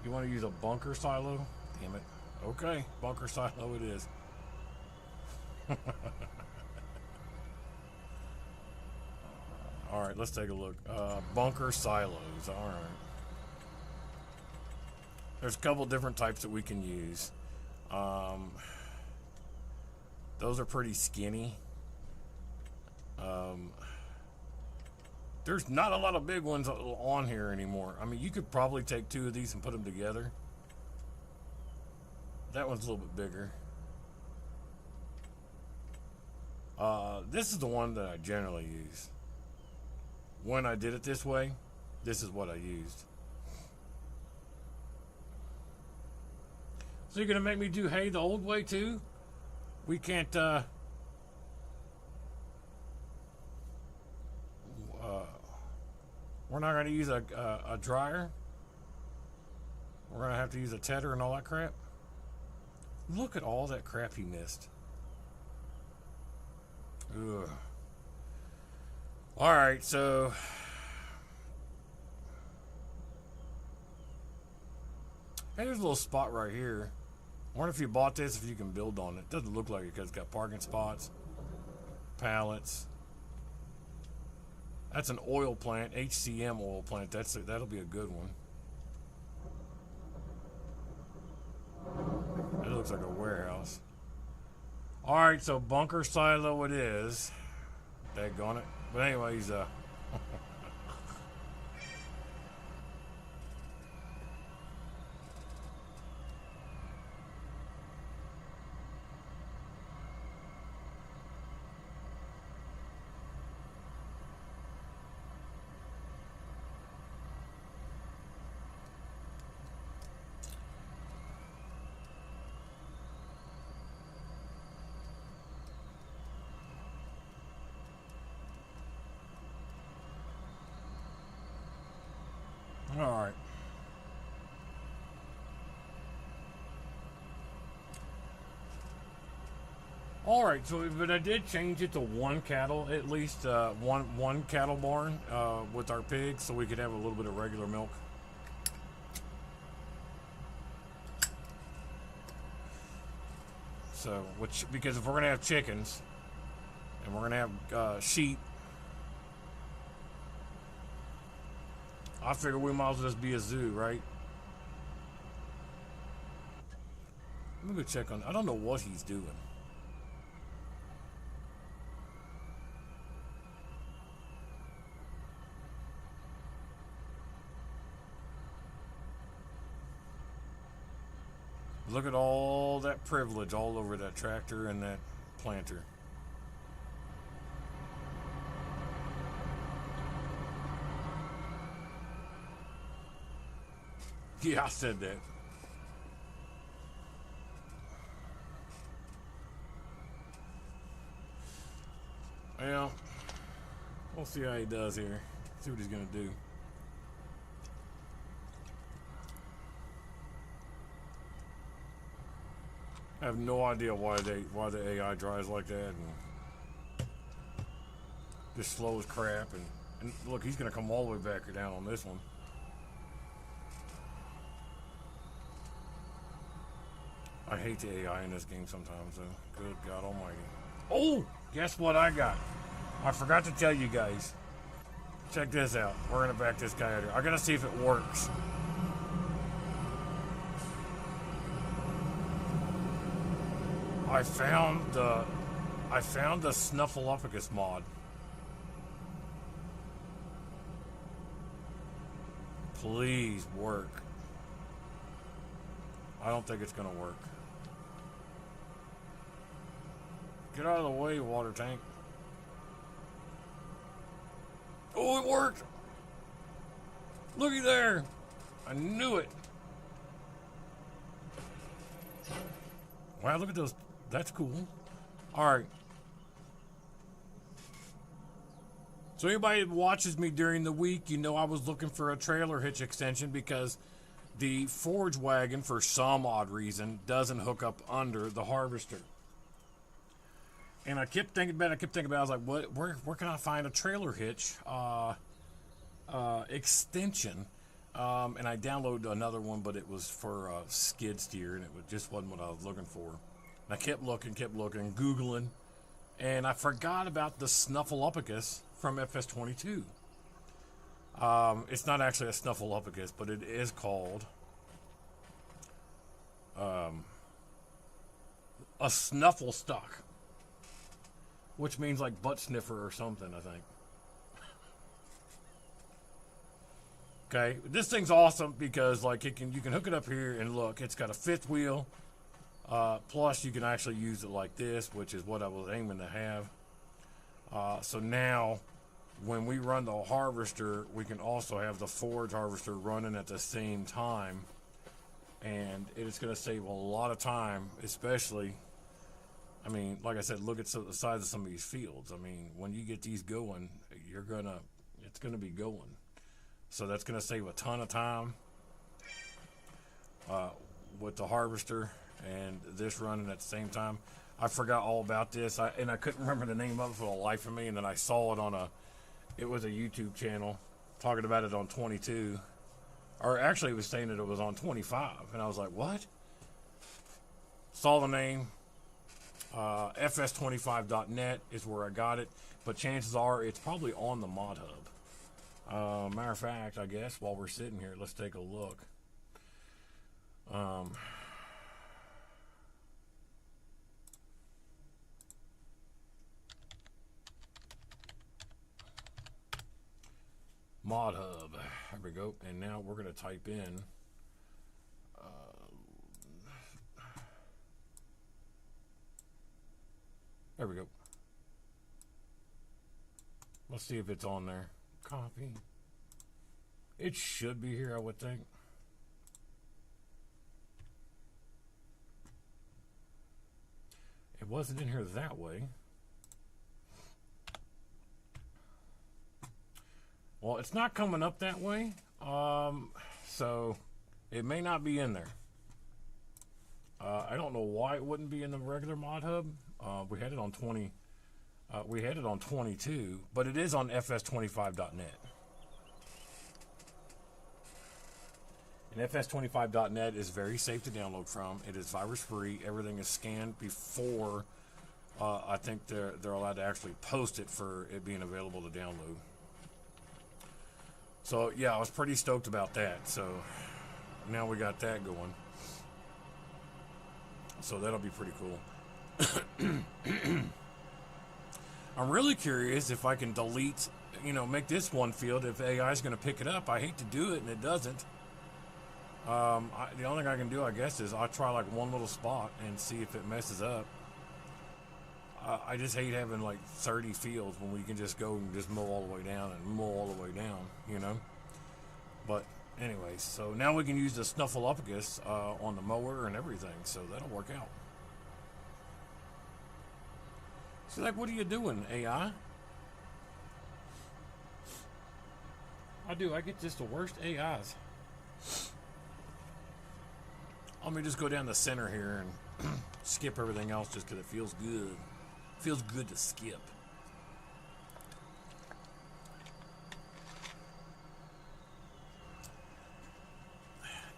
You want to use a bunker silo? Damn it. Okay, bunker silo it is. All right, let's take a look. Bunker silos. All right. There's a couple different types that we can use. Those are pretty skinny. There's not a lot of big ones on here anymore. I mean, you could probably take 2 of these and put them together. That one's a little bit bigger. This is the one that I generally use. When I did it this way, this is what I used. So you're gonna make me do hay the old way too? We can't, we're not gonna use a dryer. We're gonna have to use a tedder and all that crap. Look at all that crap he missed. Ugh. Alright, so hey, there's a little spot right here. I wonder if you bought this, if you can build on it. Doesn't look like it because it's got parking spots, pallets. That's an oil plant, HCM oil plant. That'll be a good one. It looks like a warehouse. All right, so bunker silo it is. Daggone it. But anyways, all right. All right, so but I did change it to 1 cattle, at least one cattle barn with our pigs, so we could have a little bit of regular milk. So, because if we're gonna have chickens and we're gonna have sheep, I figure we might as well just be a zoo, right? Let me go check on. I don't know what he's doing. Look at all that privilege all over that tractor and that planter. Yeah, I said that. Well, we'll see how he does here. See what he's gonna do. I have no idea why the AI drives like that and just slow as crap. And look, he's gonna come all the way back down on this one. I hate the AI in this game sometimes, though. Good God Almighty! Oh, guess what I got? I forgot to tell you guys. Check this out. We're gonna back this guy out here. I gotta see if it works. I found the Snuffleupagus mod. Please work. I don't think it's gonna work. Get out of the way, water tank. Oh, it worked! Looky there! I knew it! Wow, look at those. That's cool. Alright. So anybody that watches me during the week, you know I was looking for a trailer hitch extension because the forage wagon, for some odd reason, doesn't hook up under the harvester. And I kept thinking about it. I was like, where can I find a trailer hitch extension? And I downloaded another one, but it was for skid steer, and it just wasn't what I was looking for. And I kept looking, Googling, and I forgot about the Snuffleupagus from FS22. It's not actually a Snuffleupagus, but it is called a snuffle stock, which means like butt sniffer or something, I think. Okay, this thing's awesome because like you can hook it up here and look, it's got a fifth wheel. Plus you can actually use it like this, which is what I was aiming to have. So now when we run the harvester, we can also have the forage harvester running at the same time, and it's going to save a lot of time, especially, I mean, like I said, look at the size of some of these fields. I mean, when you get these going, it's going to be going. So that's going to save a ton of time with the harvester and this running at the same time. I forgot all about this, and I couldn't remember the name of it for the life of me, and then I saw it it was a YouTube channel talking about it on 22, or actually it was saying that it was on 25, and I was like, what? Saw the name, fs25.net is where I got it, but chances are it's probably on the Mod Hub. Matter of fact, I guess while we're sitting here, let's take a look. Mod Hub. There we go. And now we're going to type in there we go. Let's see if it's on there. Copy. It should be here, I would think. It wasn't in here that way. Well, it's not coming up that way, so it may not be in there. I don't know why it wouldn't be in the regular Mod Hub. We had it on 20. We had it on 22, but it is on fs25.net. And fs25.net is very safe to download from. It is virus free. Everything is scanned before I think they're allowed to actually post it for it being available to download. So yeah, I was pretty stoked about that. So now we got that going. So that'll be pretty cool. I'm really curious if I can delete, make this one field if AI is going to pick it up. I hate to do it and it doesn't. The only thing I can do, I guess, is I'll try like one little spot and see if it messes up. I just hate having like 30 fields when we can just go and just mow all the way down and mow all the way down, But anyways, so now we can use the Snuffleupagus on the mower and everything, so that'll work out. She's like, what are you doing, AI? I get just the worst AIs. Let me just go down the center here and skip everything else just because it feels good. Feels good to skip.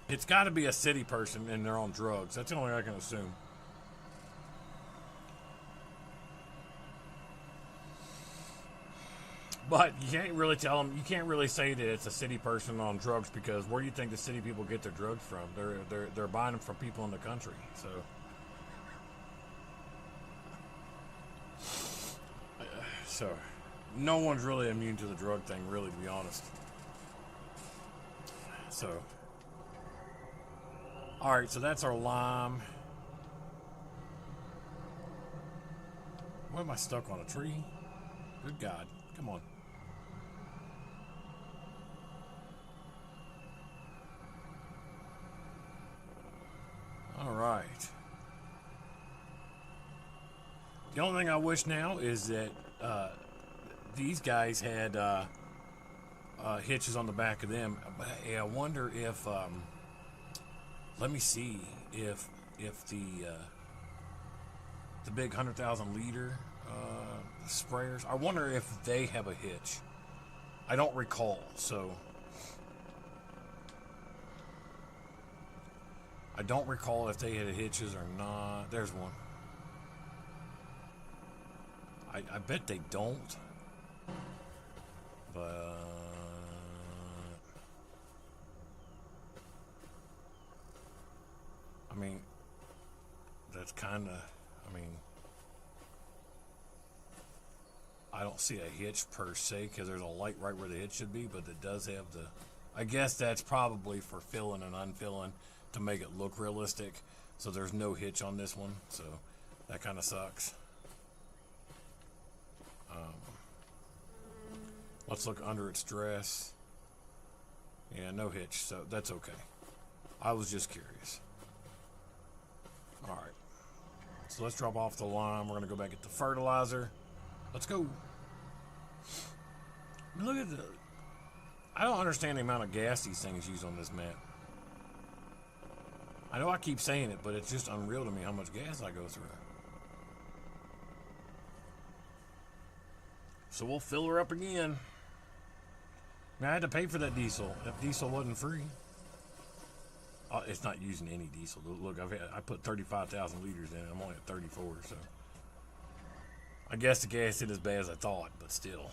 It's got to be a city person and they're on drugs. That's the only thing I can assume. But you can't really tell them. You can't really say that it's a city person on drugs because where do you think the city people get their drugs from? They're buying them from people in the country. So no one's really immune to the drug thing, really, to be honest. So, all right. So that's our lime. Why am I stuck on a tree? Good God! Come on. All right. The only thing I wish now is that these guys had hitches on the back of them. But I wonder if let me see if the big 100,000 liter sprayers. I wonder if they have a hitch. I don't recall, so I don't recall if they had hitches or not. There's one. I bet they don't, but I mean, that's kind of, I mean, I don't see a hitch per se because there's a light right where the hitch should be, but it does have the, I guess that's probably for filling and unfilling to make it look realistic. So there's no hitch on this one, so that kind of sucks. Let's look under its dress. Yeah, no hitch, so that's okay. I was just curious. All right, so let's drop off the line. We're gonna go back at the fertilizer. Let's go. Look at the, I don't understand the amount of gas these things use on this map. I know I keep saying it, but it's just unreal to me how much gas I go through. So we'll fill her up again. I mean, I had to pay for that diesel. If diesel wasn't free. It's not using any diesel. Look, I put 35,000 liters in it. I'm only at 34, so. I guess the gas isn't as bad as I thought, but still.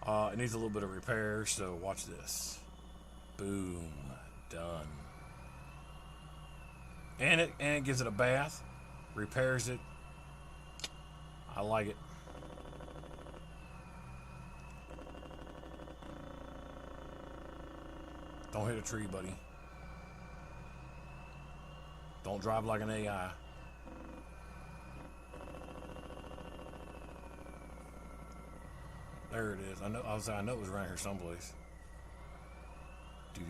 It needs a little bit of repair, so watch this. Boom. Done. And it gives it a bath. Repairs it. I like it. Don't hit a tree, buddy. Don't drive like an AI. There it is. I know it was around here someplace. There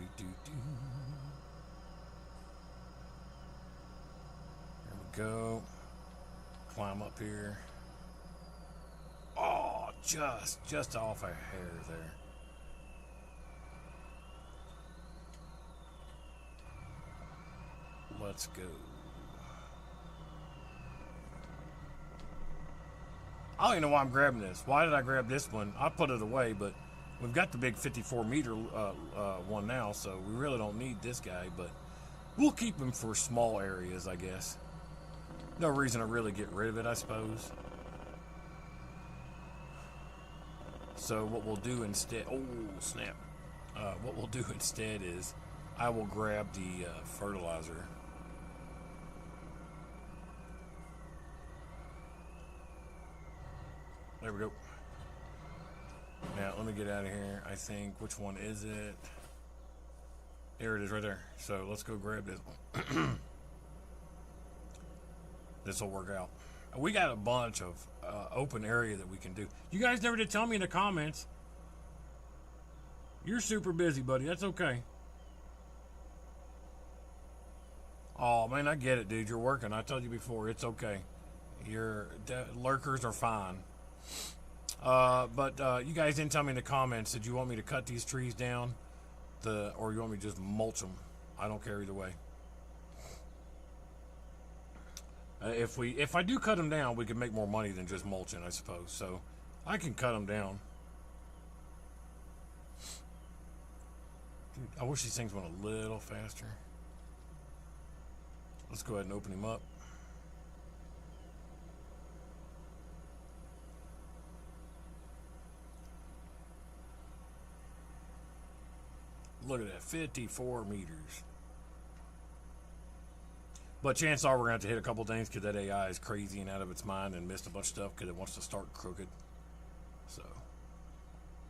we go. Climb up here. Oh, just off a hair there. Let's go. I don't even know why I'm grabbing this. Why did I grab this one? I put it away, but we've got the big 54 meter one now, so we really don't need this guy, but we'll keep him for small areas, I guess. No reason to really get rid of it, I suppose. So what we'll do instead, oh snap, what we'll do instead is I will grab the fertilizer. There we go. Now let me get out of here. I think, which one is it? There it is right there. So let's go grab this one. This will work out. We got a bunch of open area that we can do. You guys never did tell me in the comments. You're super busy, buddy. That's okay. Oh, man, I get it, dude. You're working. I told you before. It's okay. Your lurkers are fine. But you guys didn't tell me in the comments. Did you want me to cut these trees down? Or you want me to just mulch them? I don't care either way. If I do cut them down, we can make more money than just mulching, I suppose. So I can cut them down. Dude, I wish these things went a little faster. Let's go ahead and open him up. Look at that, 54 meters. But chances are we're going to have to hit a couple things because that AI is crazy and out of its mind and missed a bunch of stuff because it wants to start crooked. So,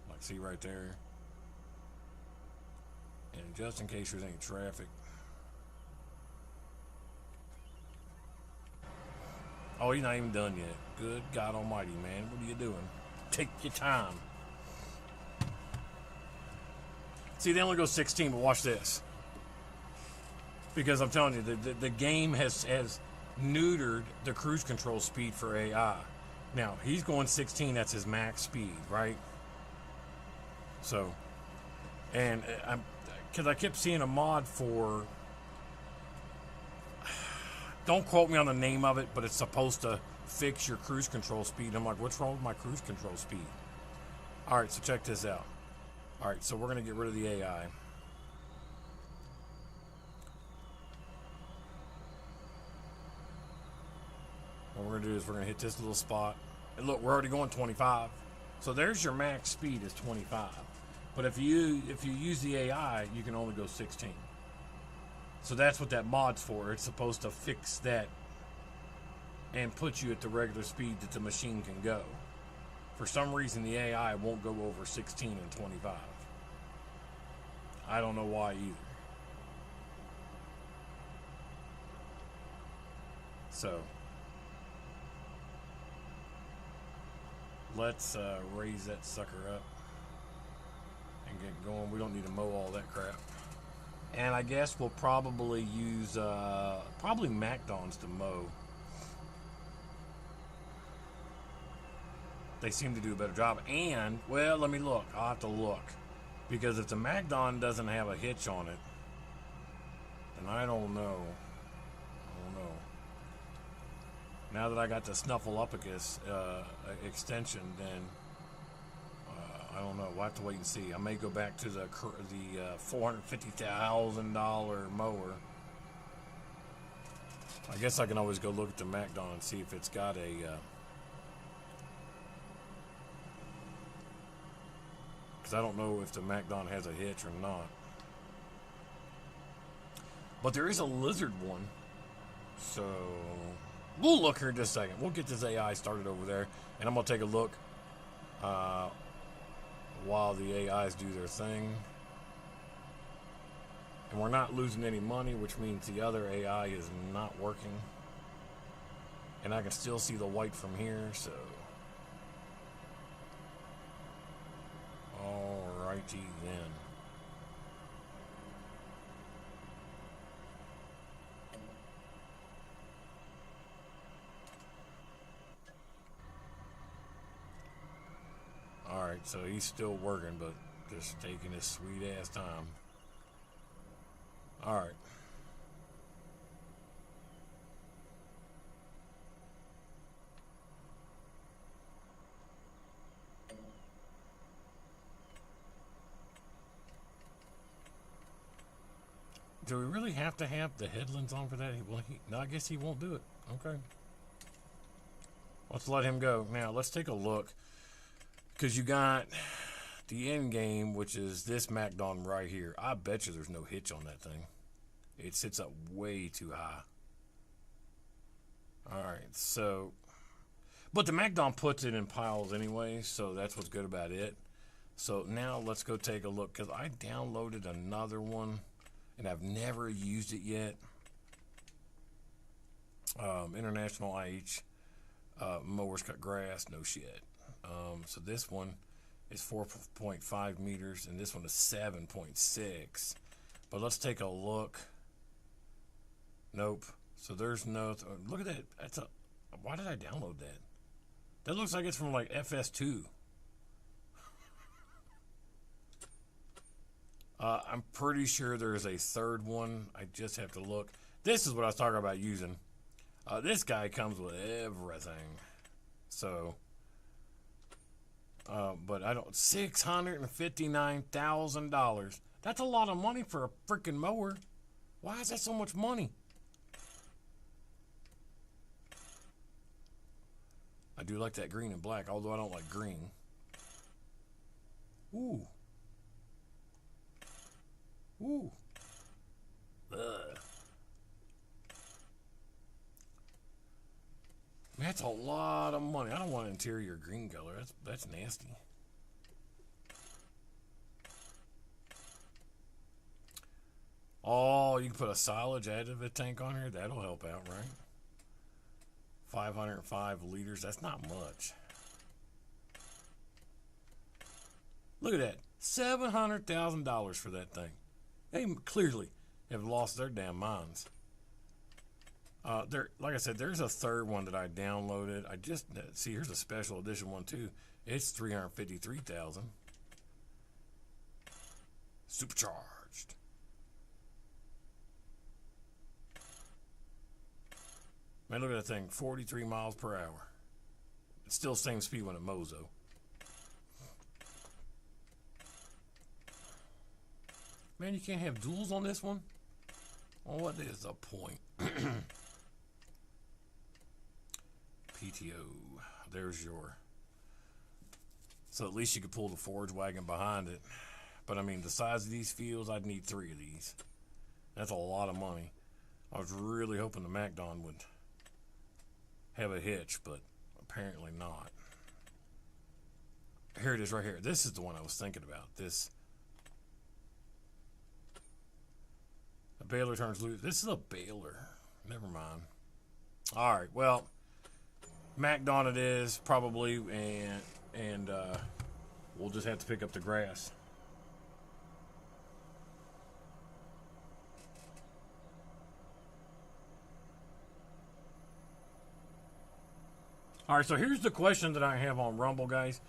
like, see right there. And just in case there's any traffic. Oh, he's not even done yet. Good God almighty, man. What are you doing? Take your time. See, they only go 16, but watch this. Because I'm telling you, the game has neutered the cruise control speed for AI. Now, he's going 16. That's his max speed, right? So, and because I kept seeing a mod for, don't quote me on the name of it, but it's supposed to fix your cruise control speed. I'm like, what's wrong with my cruise control speed? All right, so check this out. All right, so we're going to get rid of the AI. What we're going to do is we're going to hit this little spot. And look, we're already going 25. So there's your max speed is 25. But if you use the AI, you can only go 16. So that's what that mod's for. It's supposed to fix that and put you at the regular speed that the machine can go. For some reason, the AI won't go over 16 and 25. I don't know why either. So let's raise that sucker up and get going. We don't need to mow all that crap. And I guess we'll probably use probably MacDons to mow. They seem to do a better job. And, well, let me look. I'll have to look. Because if the MacDon doesn't have a hitch on it, then I don't know. Now that I got the Snuffleupagus extension, then I don't know. We'll have to wait and see. I may go back to the $450,000 mower. I guess I can always go look at the MacDon and see if it's got a... because I don't know if the MacDon has a hitch or not. But there is a lizard one. So... we'll look here in just a second. We'll get this AI started over there, and I'm going to take a look while the AIs do their thing. And we're not losing any money, which means the other AI is not working. And I can still see the white from here, so... alrighty then. Alright, so he's still working, but just taking his sweet ass time. Alright. Do we really have to have the headlands on for that? Well, no, I guess he won't do it. Okay. Let's let him go. Now, let's take a look. Because you got the end game, which is this MacDon right here. I bet you there's no hitch on that thing. It sits up way too high. Alright, so... but the MacDon puts it in piles anyway, so that's what's good about it. So now let's go take a look, because I downloaded another one, and I've never used it yet. International IH. Mowers cut grass, no shit. So this one is 4.5 meters, and this one is 7.6. But let's take a look. Nope. So there's no... look at that. That's a... why did I download that? That looks like it's from like FS2. I'm pretty sure there's a third one. I just have to look. This is what I was talking about using. This guy comes with everything. So... but I don't... $659,000. That's a lot of money for a freaking mower. Why is that so much money? I do like that green and black, although I don't like green. Ooh. Ooh. Ugh. That's a lot of money. I don't want interior green color. That's nasty. Oh, you can put a silage additive tank on here. That'll help out, right? 505 liters. That's not much. Look at that. $700,000 for that thing. They clearly have lost their damn minds. There, like I said, there's a third one that I downloaded. I just see here's a special edition one too. It's 353,000 supercharged. Man, look at that thing, 43 miles per hour. It's still same speed when it mows though. Man, you can't have duals on this one? Well, what is the point? PTO. There's your... So at least you could pull the forage wagon behind it. But I mean, the size of these fields, I'd need 3 of these. That's a lot of money. I was really hoping the MacDon would have a hitch, but apparently not. Here it is right here. This is the one I was thinking about. This... A baler turns loose. This is a baler. Never mind. All right. Well, MacDon it is probably, and we'll just have to pick up the grass. All right. So here's the question that I have on Rumble, guys.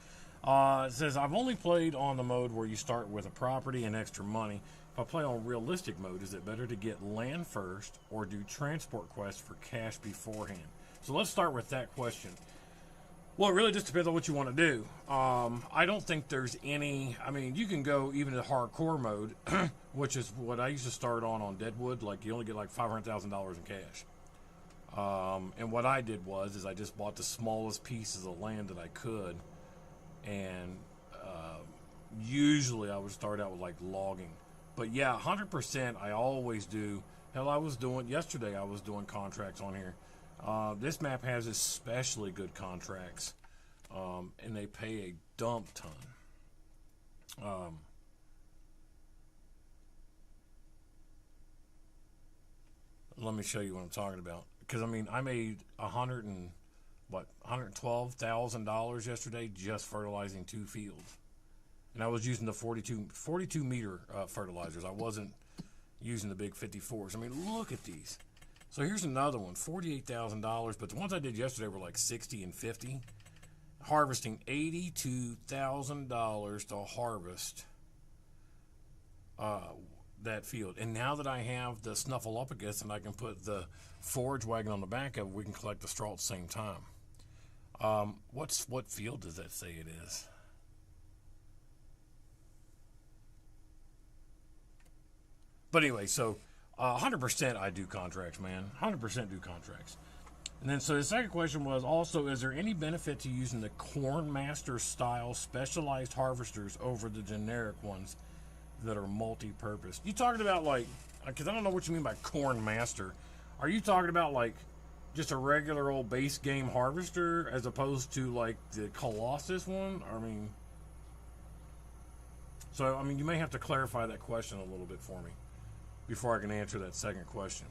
It says I've only played on the mode where you start with a property and extra money. If I play on realistic mode, is it better to get land first or do transport quests for cash beforehand? So let's start with that question. Well, it really just depends on what you want to do. I don't think there's any... I mean, you can go even to hardcore mode, which is what I used to start on Deadwood. Like, you only get like $500,000 in cash. And what I did was I just bought the smallest pieces of land that I could. And usually I would start out with like logging. But yeah, 100% I always do. Hell, yesterday I was doing contracts on here. This map has especially good contracts. And they pay a dump ton. Let me show you what I'm talking about. Because I mean, I made $112,000 yesterday just fertilizing 2 fields. And I was using the 42 meter fertilizers. I wasn't using the big 54s. I mean, look at these. So here's another one, $48,000. But the ones I did yesterday were like 60 and 50. Harvesting $82,000 to harvest that field. And now that I have the Snuffleupagus and I can put the forage wagon on the back of it, we can collect the straw at the same time. What field does that say it is? But anyway, so 100% I do contracts, man. 100% do contracts. And then so the second question was also, is there any benefit to using the Corn Master style specialized harvesters over the generic ones that are multi-purpose? You talking about like, because I don't know what you mean by Corn Master. Are you talking about like just a regular old base game harvester as opposed to like the Colossus one? I mean, so I mean, you may have to clarify that question a little bit for me before I can answer that second question.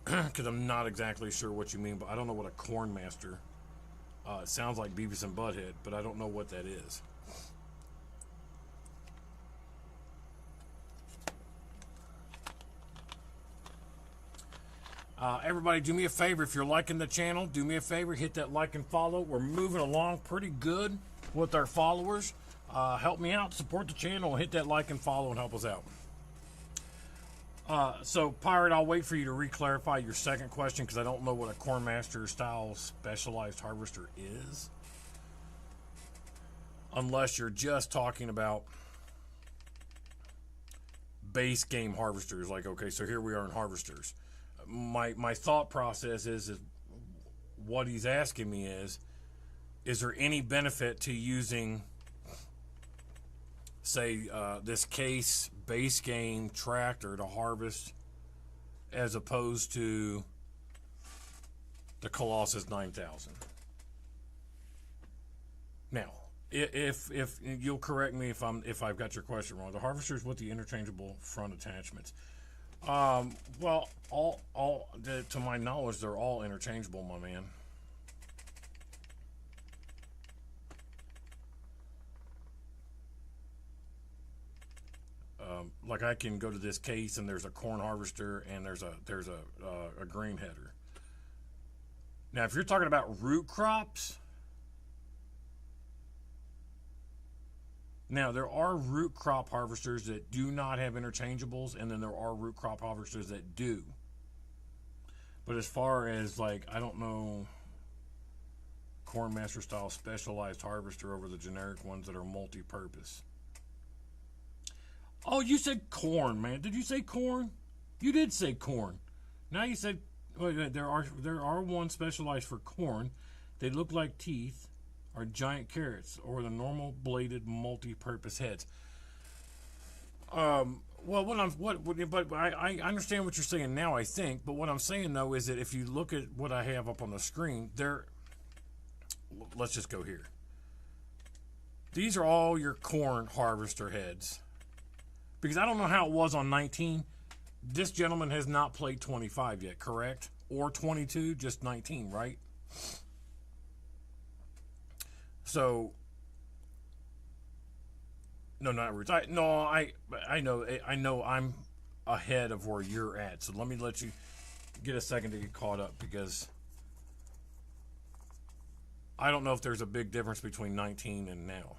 Because I'm not exactly sure what you mean, but I don't know what a Corn Master. It sounds like Beavis and Butthead, but I don't know what that is. Everybody, do me a favor. If you're liking the channel, do me a favor. Hit that like and follow. We're moving along pretty good with our followers. Help me out. Support the channel. Hit that like and follow and help us out. So, Pirate, I'll wait for you to re-clarify your second question because I don't know what a Corn Master style specialized harvester is. Unless you're just talking about base game harvesters. Like, okay, so here we are in harvesters. My thought process is what he's asking me is there any benefit to using, say, this case base game tractor to harvest as opposed to the Colossus 9000? Now, if you'll correct me if I've got your question wrong, the harvesters with the interchangeable front attachments. Well, to my knowledge, they're all interchangeable, my man. Like I can go to this case and there's a corn harvester and there's a grain header. Now, if you're talking about root crops, now there are root crop harvesters that do not have interchangeables, and then there are root crop harvesters that do. But as far as, like, I don't know, Corn Master style specialized harvester over the generic ones that are multi-purpose. Oh, you said corn, man. Did you say corn? You did say corn. Now you said, wait, there are ones specialized for corn. They look like teeth, are giant carrots, or the normal bladed multi-purpose heads. Well, but I understand what you're saying now, I think. But what I'm saying, though, is that if you look at what I have up on the screen, let's just go here. These are all your corn harvester heads. Because I don't know how it was on 19. This gentleman has not played 25 yet, correct? Or 22, just 19, right? So, no, not roots. I know I'm ahead of where you're at. So let me let you get a second to get caught up, because I don't know if there's a big difference between 19 and now.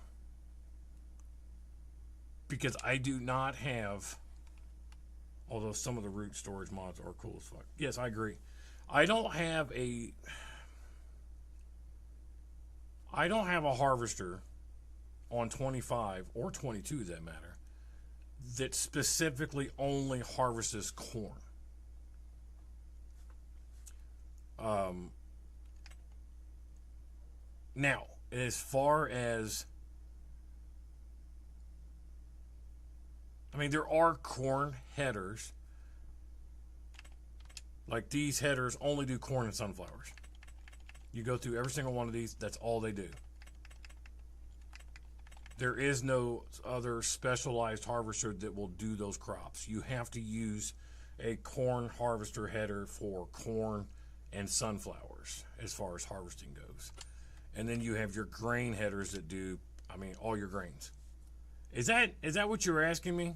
Because I do not have, although some of the root storage mods are cool as fuck. Yes, I agree. I don't have a harvester on 25 or 22, that matter, that specifically only harvests corn. Now, as far as, I mean, there are corn headers. Like, these headers only do corn and sunflowers. You go through every single one of these, that's all they do. There is no other specialized harvester that will do those crops. You have to use a corn harvester header for corn and sunflowers as far as harvesting goes. And then you have your grain headers that do, I mean, all your grains. Is that what you were asking me?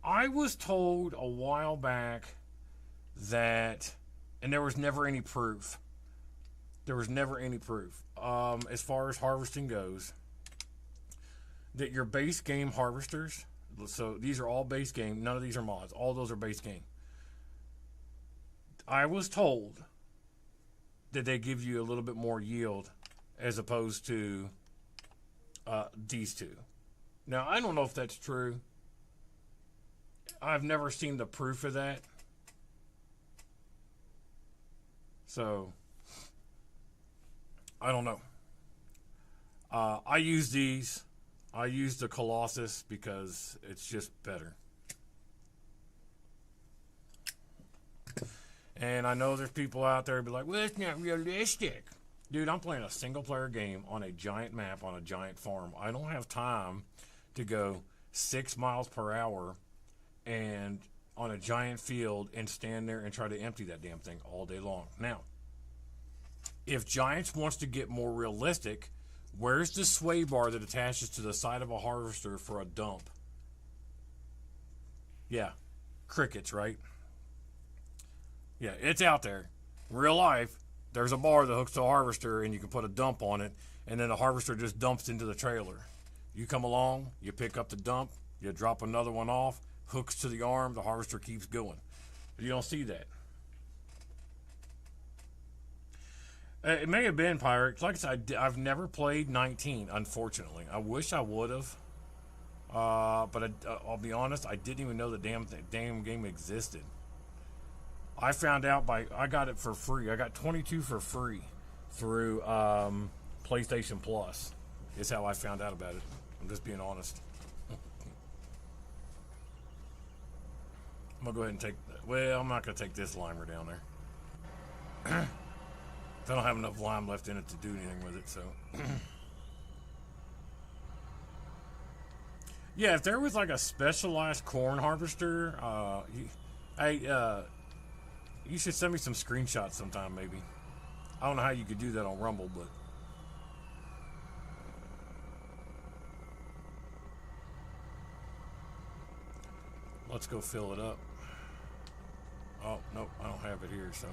I was told a while back that, and there was never any proof. There was never any proof. As far as harvesting goes, that your base game harvesters, so these are all base game, none of these are mods, all those are base game. I was told that they give you a little bit more yield as opposed to these two. Now, I don't know if that's true. I've never seen the proof of that. So, I don't know. I use these. I use the Colossus because it's just better. And I know there's people out there who be like, well, it's not realistic. Dude, I'm playing a single player game on a giant map on a giant farm. I don't have time to go 6 miles per hour and on a giant field and stand there and try to empty that damn thing all day long. Now, if Giants wants to get more realistic, where's the sway bar that attaches to the side of a harvester for a dump? Yeah, crickets, right? Yeah, it's out there. Real life, there's a bar that hooks to a harvester and you can put a dump on it, and then the harvester just dumps into the trailer. You come along, you pick up the dump, you drop another one off, hooks to the arm, the harvester keeps going. You don't see that. It may have been Pirate. Like I said, I've never played 19, unfortunately. I wish I would have. But I'll be honest, I didn't even know the damn game existed. I found out I got it for free. I got 22 for free through PlayStation Plus. Is how I found out about it. I'm just being honest. I'm going to go ahead and take... Well, I'm not going to take this limer down there. I don't have enough lime left in it to do anything with it, so... Yeah, if there was like a specialized corn harvester, you should send me some screenshots sometime, maybe. I don't know how you could do that on Rumble, but let's go fill it up. Oh, nope, I don't have it here, so.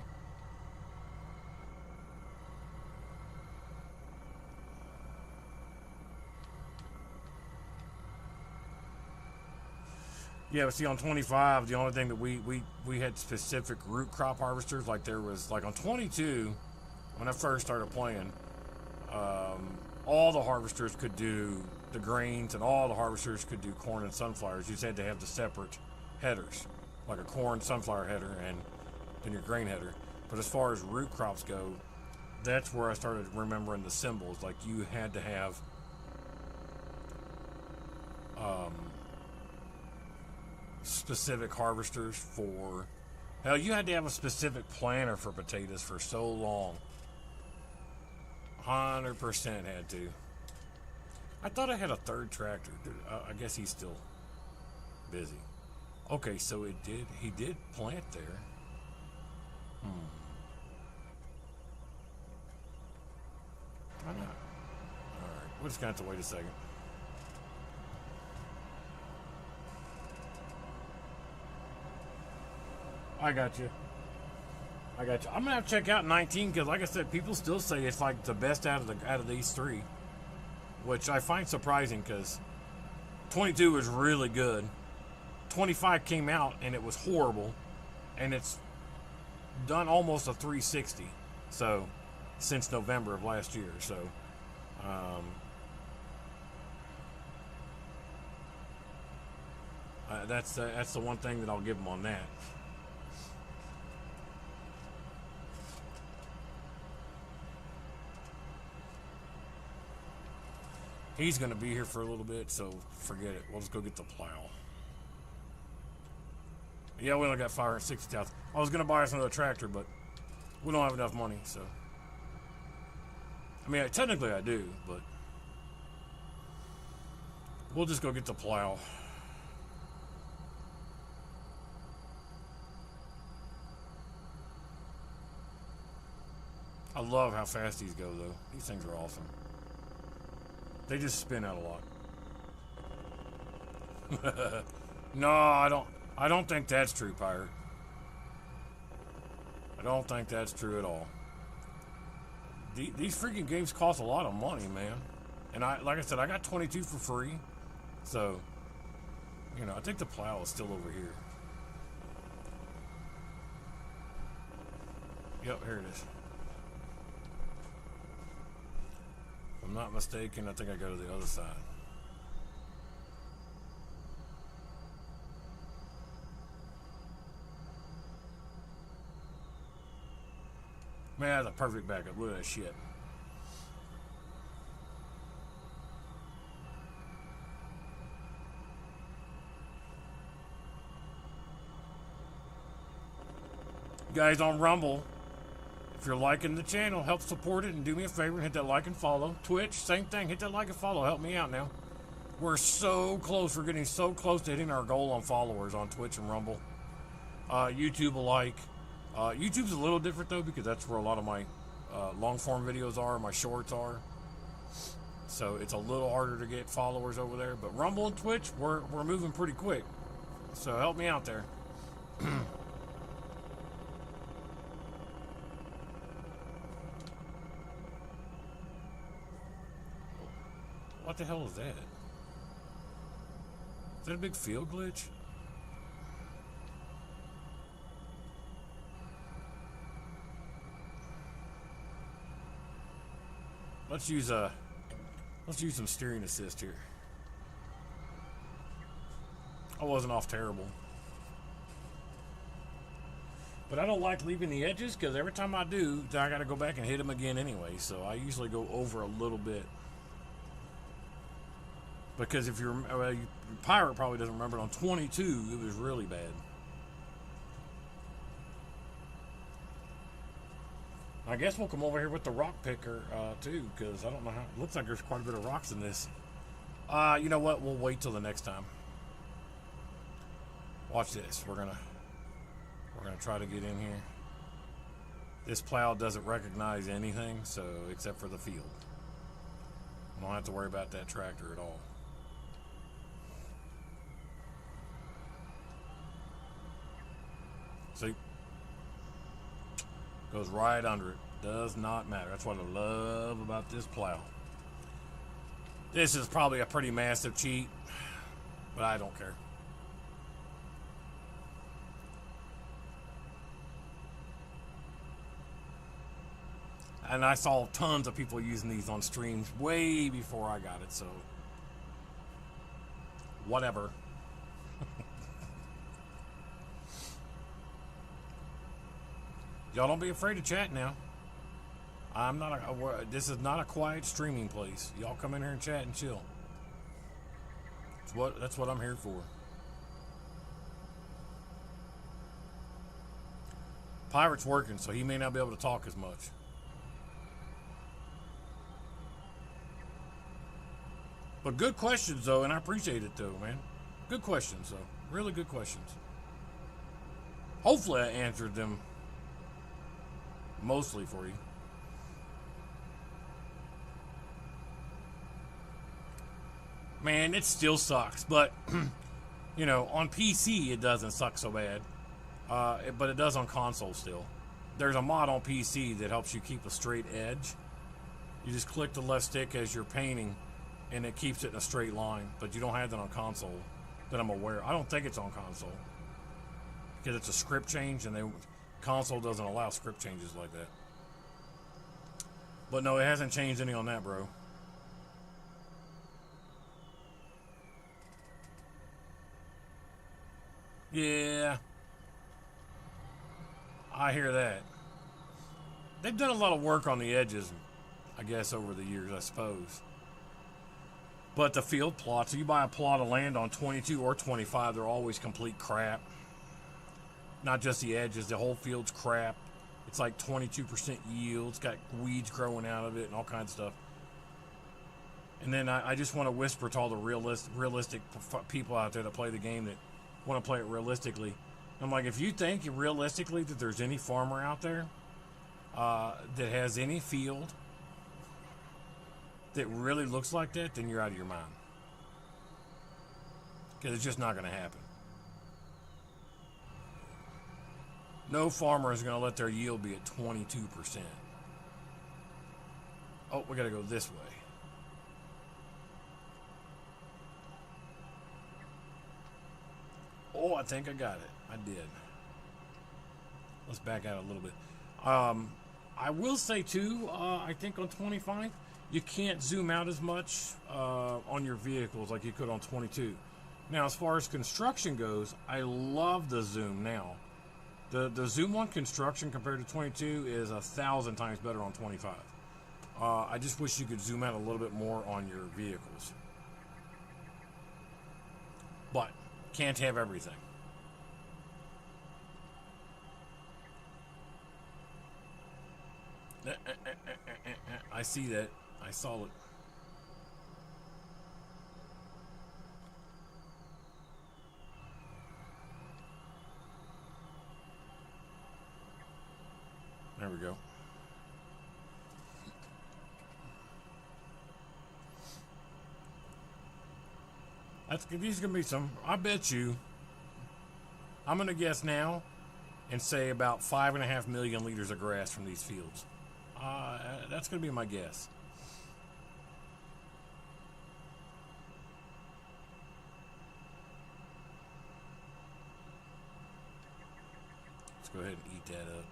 Yeah, but see, on 25, the only thing that we had specific root crop harvesters. Like there was, like on 22, when I first started playing, all the harvesters could do the grains, and all the harvesters could do corn and sunflowers. You just had to have the separate headers, like a corn sunflower header and then your grain header. But as far as root crops go, that's where I started remembering the symbols. Like you had to have specific harvesters for, hell, you had to have a specific planter for potatoes for so long. 100% had to. I thought I had a third tractor. I guess he's still busy. Okay, so he did plant there. Why not? Alright, we're just gonna have to wait a second. I got you. I'm gonna have to check out 19 because, like I said, people still say it's like the best out of these three, which I find surprising because 22 was really good. 25 came out and it was horrible, and it's done almost a 360. So since November of last year, so that's the one thing that I'll give them on that. He's going to be here for a little bit, so forget it. We'll just go get the plow. Yeah, we only got 560,000. I was going to buy us another tractor, but we don't have enough money, so. I mean, technically I do, but we'll just go get the plow. I love how fast these go, though. These things are awesome. They just spin out a lot. No, I don't think that's true, Pirate. I don't think that's true at all. These freaking games cost a lot of money, man. And like I said, I got 22 for free. So, you know, I think the plow is still over here. Yep, here it is. If I'm not mistaken, I think I go to the other side. Man, that's a perfect backup. Look at that shit. Guys on Rumble, if you're liking the channel, help support it and do me a favor and hit that like and follow. Twitch, same thing. Hit that like and follow. Help me out now. We're so close. We're getting so close to hitting our goal on followers on Twitch and Rumble. YouTube alike. YouTube's a little different though because that's where a lot of my long form videos are, my shorts are. So it's a little harder to get followers over there. But Rumble and Twitch, we're moving pretty quick. So help me out there. What the hell is that? Is that a big field glitch? Let's use some steering assist here. I wasn't off terrible. But I don't like leaving the edges because every time I do, I got to go back and hit them again anyway. So I usually go over a little bit. Because if you're, Pirate probably doesn't remember it, on 22, it was really bad. I guess we'll come over here with the rock picker, too, because I don't know how, it looks like there's quite a bit of rocks in this. You know what, we'll wait till the next time. Watch this, we're gonna try to get in here. This plow doesn't recognize anything, so except for the field. I don't have to worry about that tractor at all. See? Goes right under it. Does not matter. That's what I love about this plow. This is probably a pretty massive cheat, but I don't care. And I saw tons of people using these on streams way before I got it, so whatever. Y'all don't be afraid to chat now. I'm not this is not a quiet streaming place. Y'all come in here and chat and chill. That's what I'm here for. Pirate's working, so he may not be able to talk as much. But good questions, though, and I appreciate it, though, man. Good questions, though. Really good questions. Hopefully I answered them mostly for you. Man, it still sucks, but, you know, on PC it doesn't suck so bad. But it does on console still. There's a mod on PC that helps you keep a straight edge. You just click the left stick as you're painting, and it keeps it in a straight line. But you don't have that on console that I'm aware of. I don't think it's on console, because it's a script change, and console doesn't allow script changes like that. But no, it hasn't changed any on that, bro. Yeah, I hear that. They've done a lot of work on the edges, I guess, over the years, I suppose. But the field plots, if you buy a plot of land on 22 or 25, they're always complete crap. Not just the edges, the whole field's crap. It's like 22% yield. It's got weeds growing out of it and all kinds of stuff. And then I just want to whisper to all the realistic people out there that play the game that want to play it realistically. I'm like, if you think realistically that there's any farmer out there that has any field that really looks like that, then you're out of your mind. Because it's just not going to happen. No farmer is going to let their yield be at 22%. Oh, we got to go this way. Oh, I think I got it. I did. Let's back out a little bit. I will say, too, I think on 25, you can't zoom out as much on your vehicles like you could on 22. Now, as far as construction goes, I love the zoom now. The zoom on construction compared to 22 is 1,000 times better on 25. I just wish you could zoom out a little bit more on your vehicles. But can't have everything. I see that. I saw it. There we go. These are going to be some, I bet you, I'm going to guess now and say about 5.5 million liters of grass from these fields. That's going to be my guess. Let's go ahead and eat that up.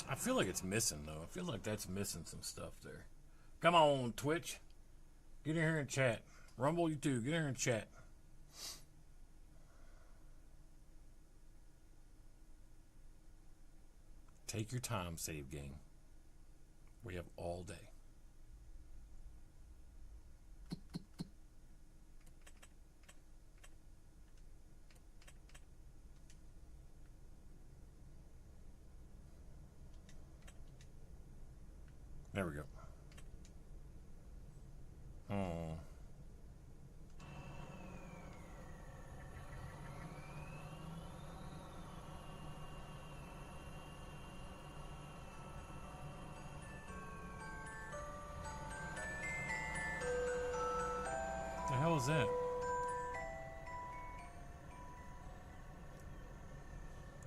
I feel like it's missing, though. I feel like that's missing some stuff there. Come on, Twitch. Get in here and chat. Rumble, you too. Get in here and chat. Take your time, save game. We have all day. There we go. is that?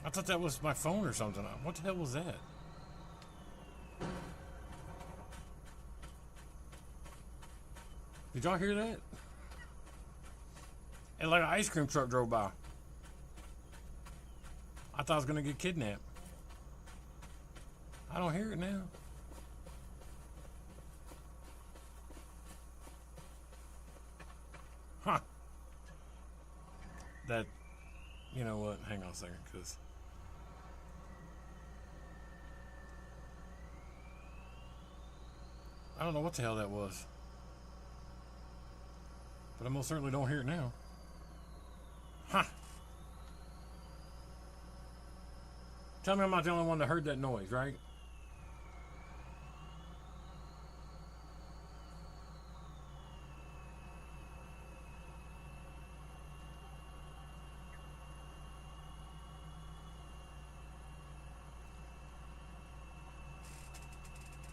I thought that was my phone or something. What the hell was that? Did y'all hear that? And like an ice cream truck drove by. I thought I was gonna get kidnapped. I don't hear it now. Huh. That, you know what? Hang on a second, because I don't know what the hell that was. But I most certainly don't hear it now. Huh. Tell me I'm not the only one that heard that noise, right?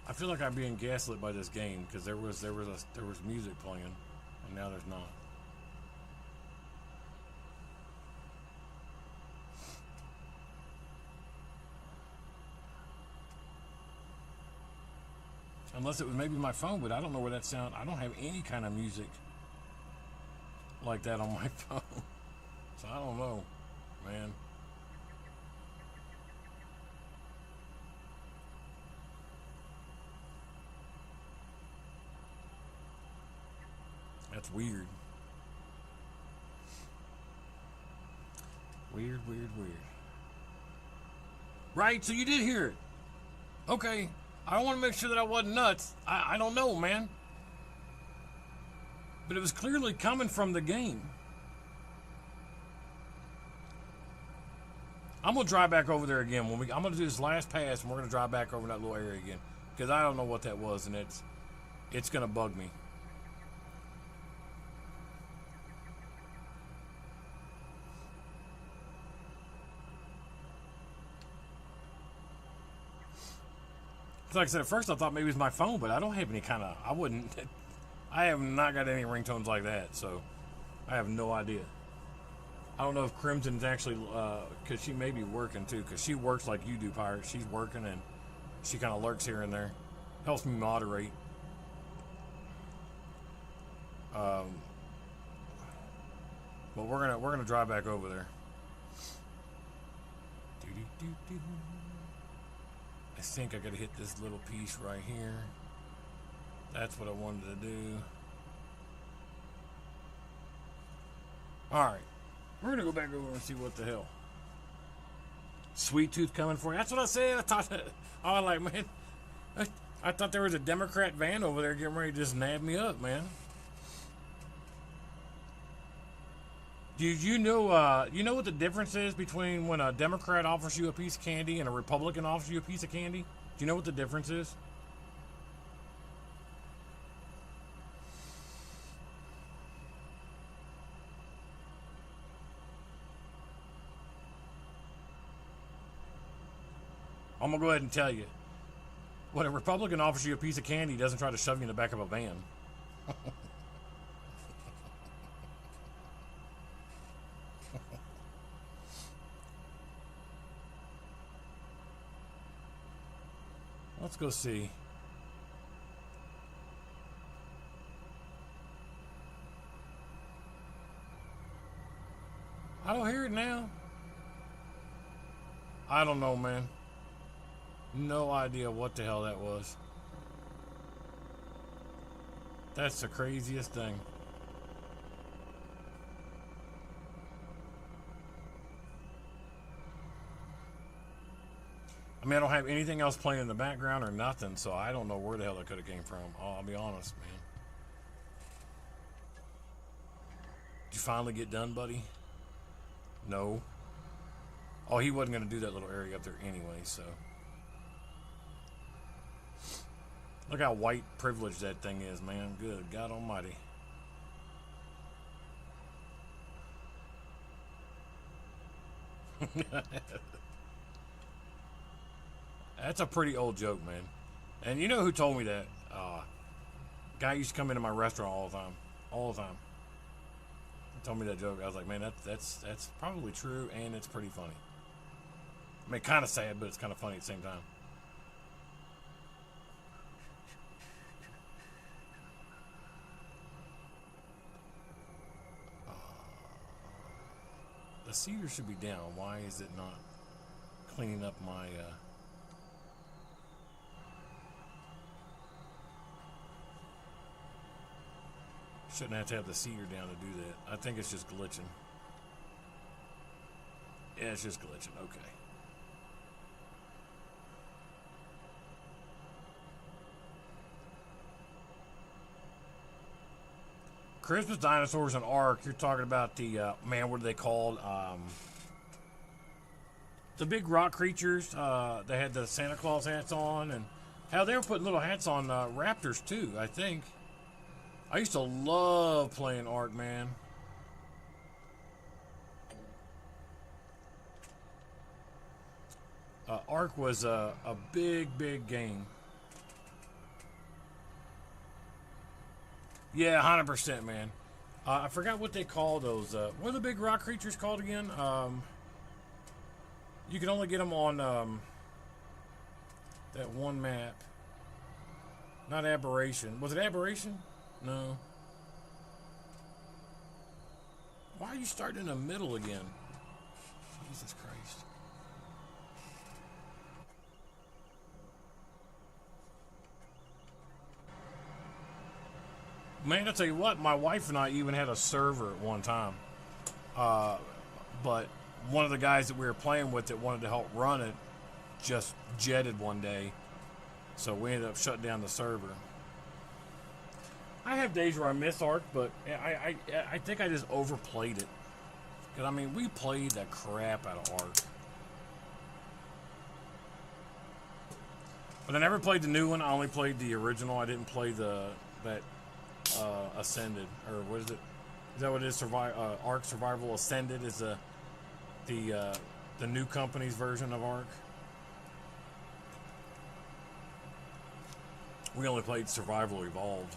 I feel like I'm being gaslit by this game because there was music playing, and now there's not. Unless it was maybe my phone, but I don't know where that sound. I don't have any kind of music like that on my phone, so I don't know, man. That's weird. Weird. Right, so you did hear it. Okay. I don't want to make sure that I wasn't nuts. I don't know, man. But it was clearly coming from the game. I'm going to drive back over there again. I'm going to do this last pass, and we're going to drive back over that little area again. Because I don't know what that was, and it's going to bug me. Like I said, at first I thought maybe it was my phone, but I don't have any kind of, I have not got any ringtones like that, so I have no idea. I don't know if Crimson's actually, because she may be working too, because she works like you do, Pirate. She's working and she kind of lurks here and there. Helps me moderate. But we're gonna drive back over there. I think I gotta hit this little piece right here. That's what I wanted to do. Alright. We're gonna go back over and see what the hell. Sweet Tooth coming for you. That's what I said. I thought that, I was like, man, I thought there was a Democrat van over there getting ready to just nab me up, man. You know what the difference is between when a Democrat offers you a piece of candy and a Republican offers you a piece of candy? Do you know what the difference is? I'm going to go ahead and tell you. When a Republican offers you a piece of candy, he doesn't try to shove you in the back of a van. Let's go see. I don't hear it now. I don't know, man. No idea what the hell that was. That's the craziest thing. I mean, I don't have anything else playing in the background or nothing, so I don't know where the hell that could have came from. I'll be honest, man. Did you finally get done, buddy? No. Oh, he wasn't going to do that little area up there anyway, so. Look how white privileged that thing is, man. Good God almighty. That's a pretty old joke, man. And you know who told me that? Guy used to come into my restaurant all the time. All the time. told me that joke. I was like, man, that's probably true, and it's pretty funny. I mean, kind of sad, but it's kind of funny at the same time. The cedar should be down. Why is it not cleaning up my... Shouldn't have to have the cedar down to do that. I think it's just glitching. Yeah, it's just glitching. Okay. Christmas dinosaurs and Ark. You're talking about the man. What are they called? The big rock creatures. They had the Santa Claus hats on, and how they were putting little hats on raptors too. I think. I used to love playing Ark, man. Ark was a big game. Yeah, 100%, man. I forgot what they call those. What are the big rock creatures called again? You can only get them on that one map. Not Aberration. Was it Aberration? No. Why are you starting in the middle again? Jesus Christ. Man, I'll tell you what, my wife and I even had a server at one time. But one of the guys that we were playing with that wanted to help run it just jetted one day. So we ended up shutting down the server. I have days where I miss Ark, but I think I just overplayed it. Because, I mean, we played the crap out of Ark. But I never played the new one. I only played the original. I didn't play that Ascended, or what is it? Is that what it is? Ark Survival Ascended is the new company's version of Ark. We only played Survival Evolved.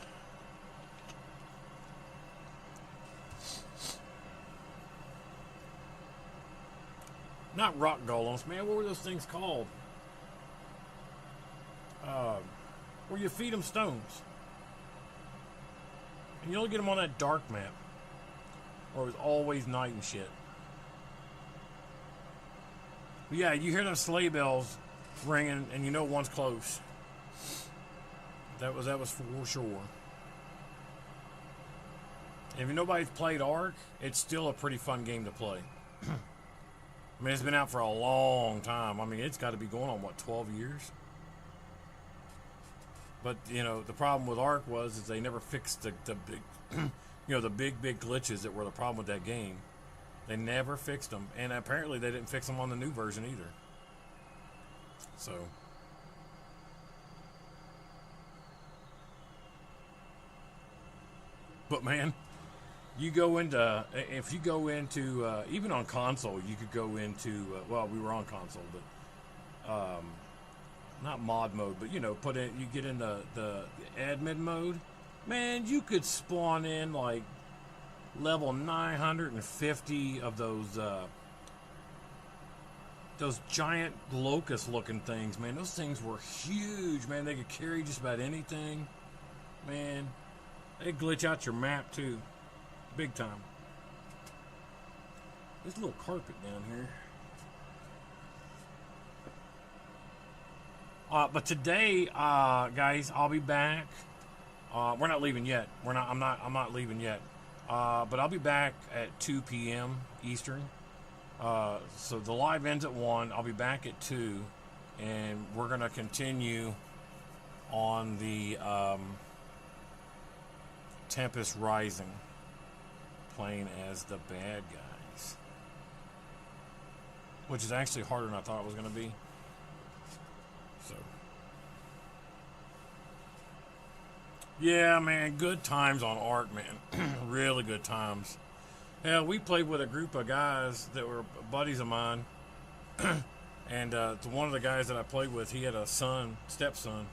Not rock golems, man. What were those things called? Where you feed them stones. And you only get them on that dark map. Or it was always night and shit. But yeah, you hear them sleigh bells ringing, and you know one's close. That was for sure. And if nobody's played Ark, it's still a pretty fun game to play. I mean, it's been out for a long time. I mean, it's got to be going on, what, 12 years? But, you know, the problem with Ark is they never fixed the big, the big glitches that were the problem with that game. They never fixed them. And apparently they didn't fix them on the new version either. So. But, man, you go into, if you go into, even on console, you could go into, well, we were on console, but, not mod mode, but, you know, you get in the admin mode, man, you could spawn in, like, level 950 of those giant locust-looking things, man. Those things were huge, man. They could carry just about anything, man. They glitch out your map, too. Big time. There's a little carpet down here. But today, guys, I'll be back. We're not leaving yet. I'm not leaving yet. But I'll be back at 2 p.m. Eastern. So the live ends at 1. I'll be back at 2, and we're gonna continue on the Tempest Rising, playing as the bad guys, which is actually harder than I thought it was gonna be. So, yeah, man, good times on Ark, man. Really good times. Yeah, we played with a group of guys that were buddies of mine. And one of the guys that I played with, he had a stepson.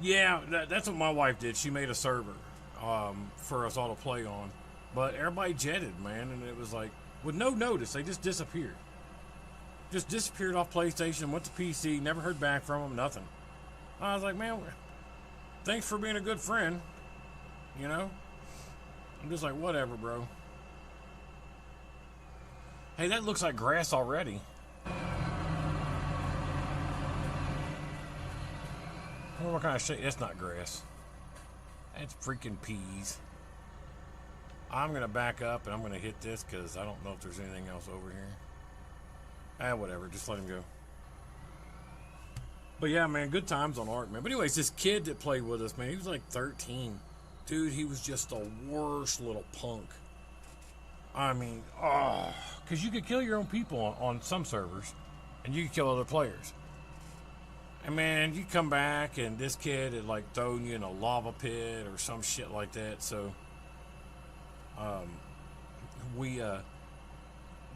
Yeah, that's what my wife did. She made a server for us all to play on. But everybody jetted, man, and it was like, with no notice, they just disappeared. Just disappeared off PlayStation, went to PC, never heard back from them, nothing. I was like, man, thanks for being a good friend, you know? I'm just like, whatever, bro. Hey, that looks like grass already. I wonder what kind of shit. That's not grass. That's freaking peas. I'm going to back up and I'm going to hit this because I don't know if there's anything else over here. Whatever. Just let him go. But yeah, man, good times on Ark, man. But anyways, this kid that played with us, man, he was like 13. Dude, he was just the worst little punk. I mean, because you could kill your own people on some servers, and you could kill other players. And man, you come back, and this kid had like thrown you in a lava pit or some shit like that. So, we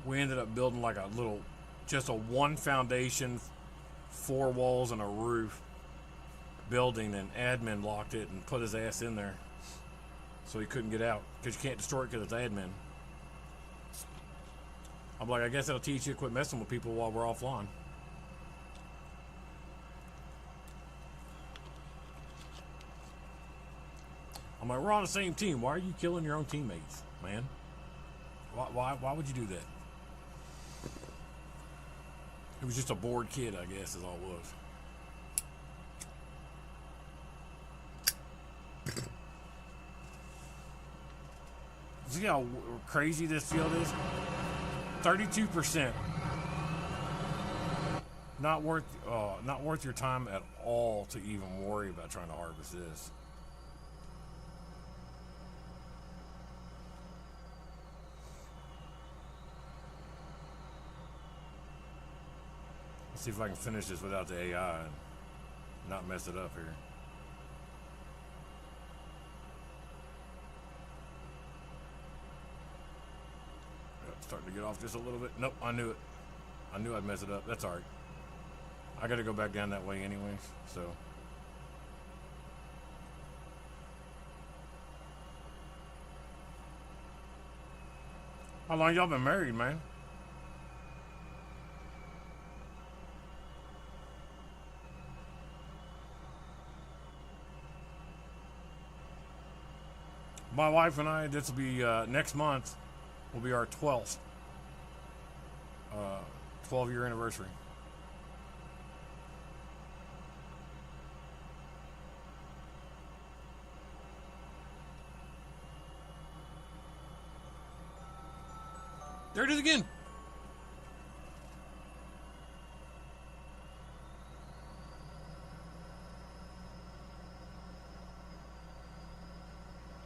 ended up building like a little, just a one foundation, 4 walls and a roof building, and admin locked it and put his ass in there so he couldn't get out because you can't destroy it because it's admin. I'm like, I guess that'll teach you to quit messing with people while we're offline. I'm like, we're on the same team. Why are you killing your own teammates, man? Why would you do that? It was just a bored kid, I guess, is all it was. See how crazy this field is? 32%. Not worth your time at all to even worry about trying to harvest this. Let's see if I can finish this without the AI and not mess it up here. Starting to get off just a little bit. Nope, I knew it. I knew I'd mess it up. That's alright. I gotta go back down that way anyways, so. How long y'all been married, man? My wife and I, this will be next month, will be our 12th 12-year anniversary. There it is again.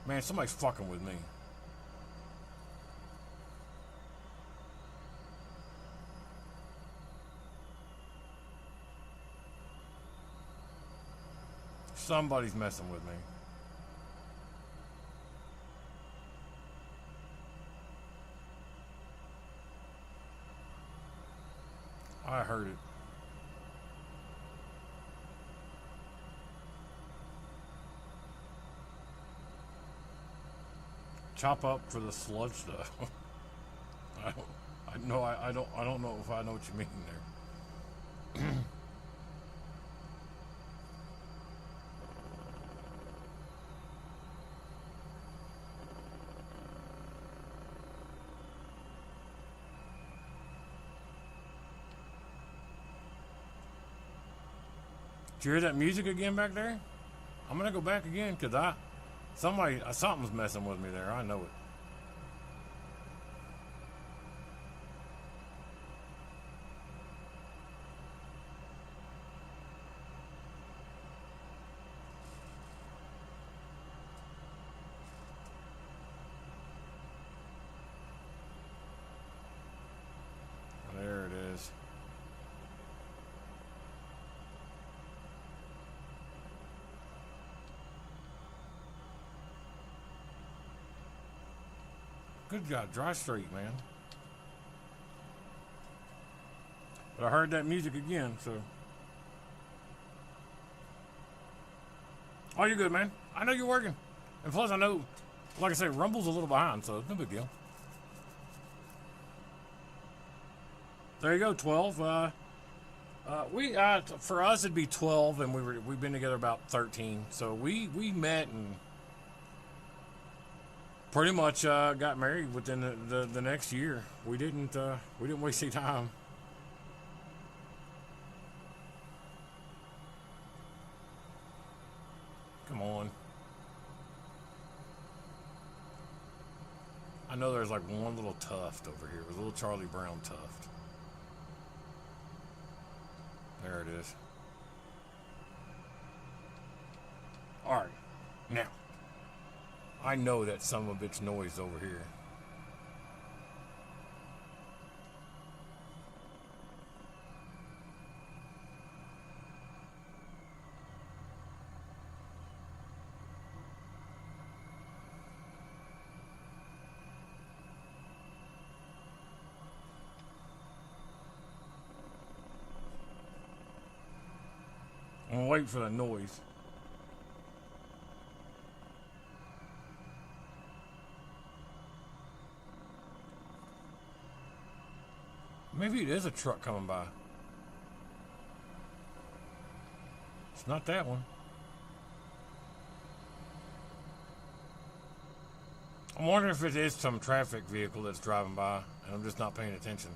Man, somebody's fucking with me. Somebody's messing with me. I heard it. Chop up for the sludge stuff. I don't know if I know what you mean there. Did you hear that music again back there? I'm gonna go back again because something's messing with me there. I know it. There it is. Good God, drive straight, man. But I heard that music again, so. Oh, you're good, man. I know you're working. And plus, I know Like I say, Rumble's a little behind, so no big deal. There you go, 12. For us it'd be 12, and we've been together about 13. So we met and pretty much got married within the next year. We didn't waste any time. Come on. I know there's like one little tuft over here. It was a little Charlie Brown tuft. There it is. Alright. Now. I know that son of a bitch noise over here. I'm gonna wait for the noise. Maybe it is a truck coming by. It's not that one. I'm wondering if it is some traffic vehicle that's driving by and I'm just not paying attention.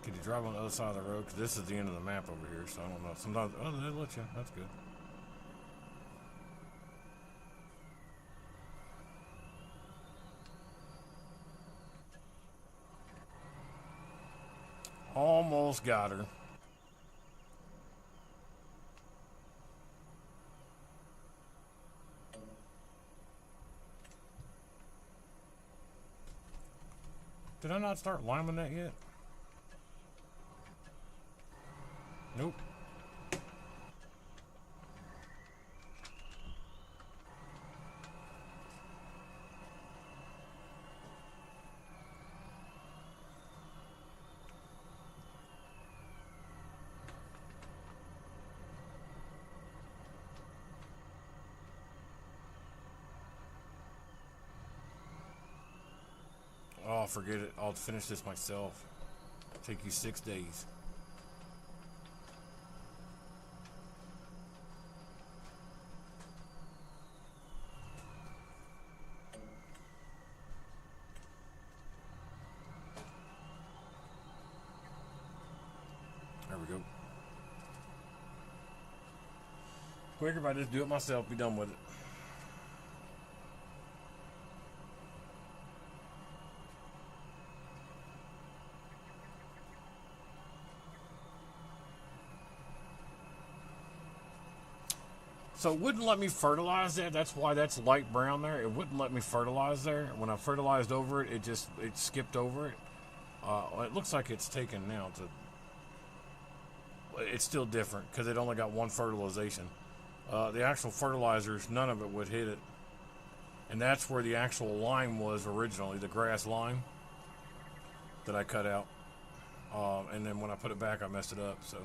Could you drive on the other side of the road? Because this is the end of the map over here, so I don't know. Sometimes, oh, they let you. That's good. Almost got her. Did I not start liming that yet? Nope. Oh, forget it. I'll finish this myself. Take you 6 days. There we go. Quicker if I just do it myself, be done with it. So it wouldn't let me fertilize that. That's why that's light brown there. It wouldn't let me fertilize there. When I fertilized over it, it skipped over it. It looks like it's taken now to. It's still different because it only got one fertilization. The actual fertilizers, none of it would hit it. And that's where the actual lime was originally, the grass lime that I cut out. And then when I put it back, I messed it up, so.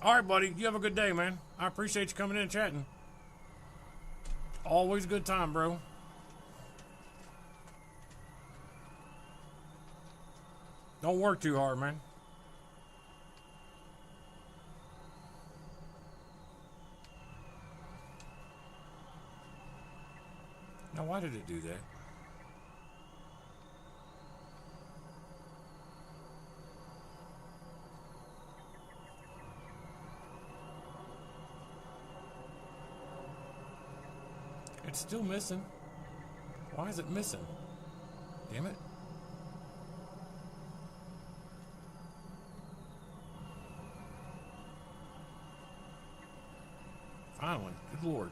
All right, buddy. You have a good day, man. I appreciate you coming in and chatting. Always a good time, bro. Don't work too hard, man. Now, why did it do that? It's still missing. Why is it missing? Damn it. Finally. Good Lord.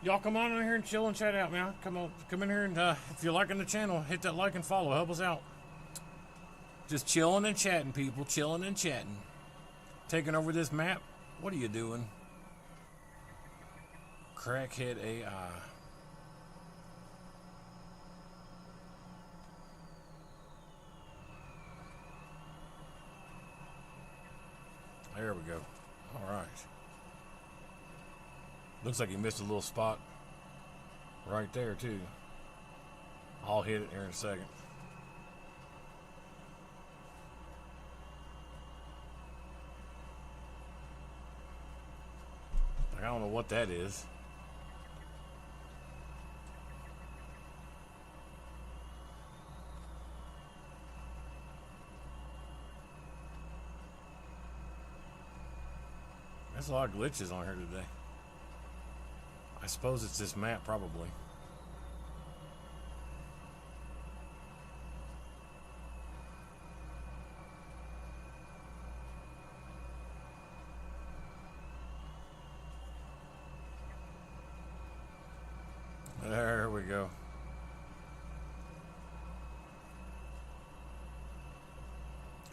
Y'all come on in here and chill and chat out, man. Come in here and if you're liking the channel, hit that like and follow. Help us out. Just chilling and chatting, people. Chilling and chatting. Taking over this map What are you doing? Crackhead AI. There we go. All right. Looks like he missed a little spot right there, too. I'll hit it here in a second. I don't know what that is. There's a lot of glitches on here today. I suppose it's this map, probably. There we go.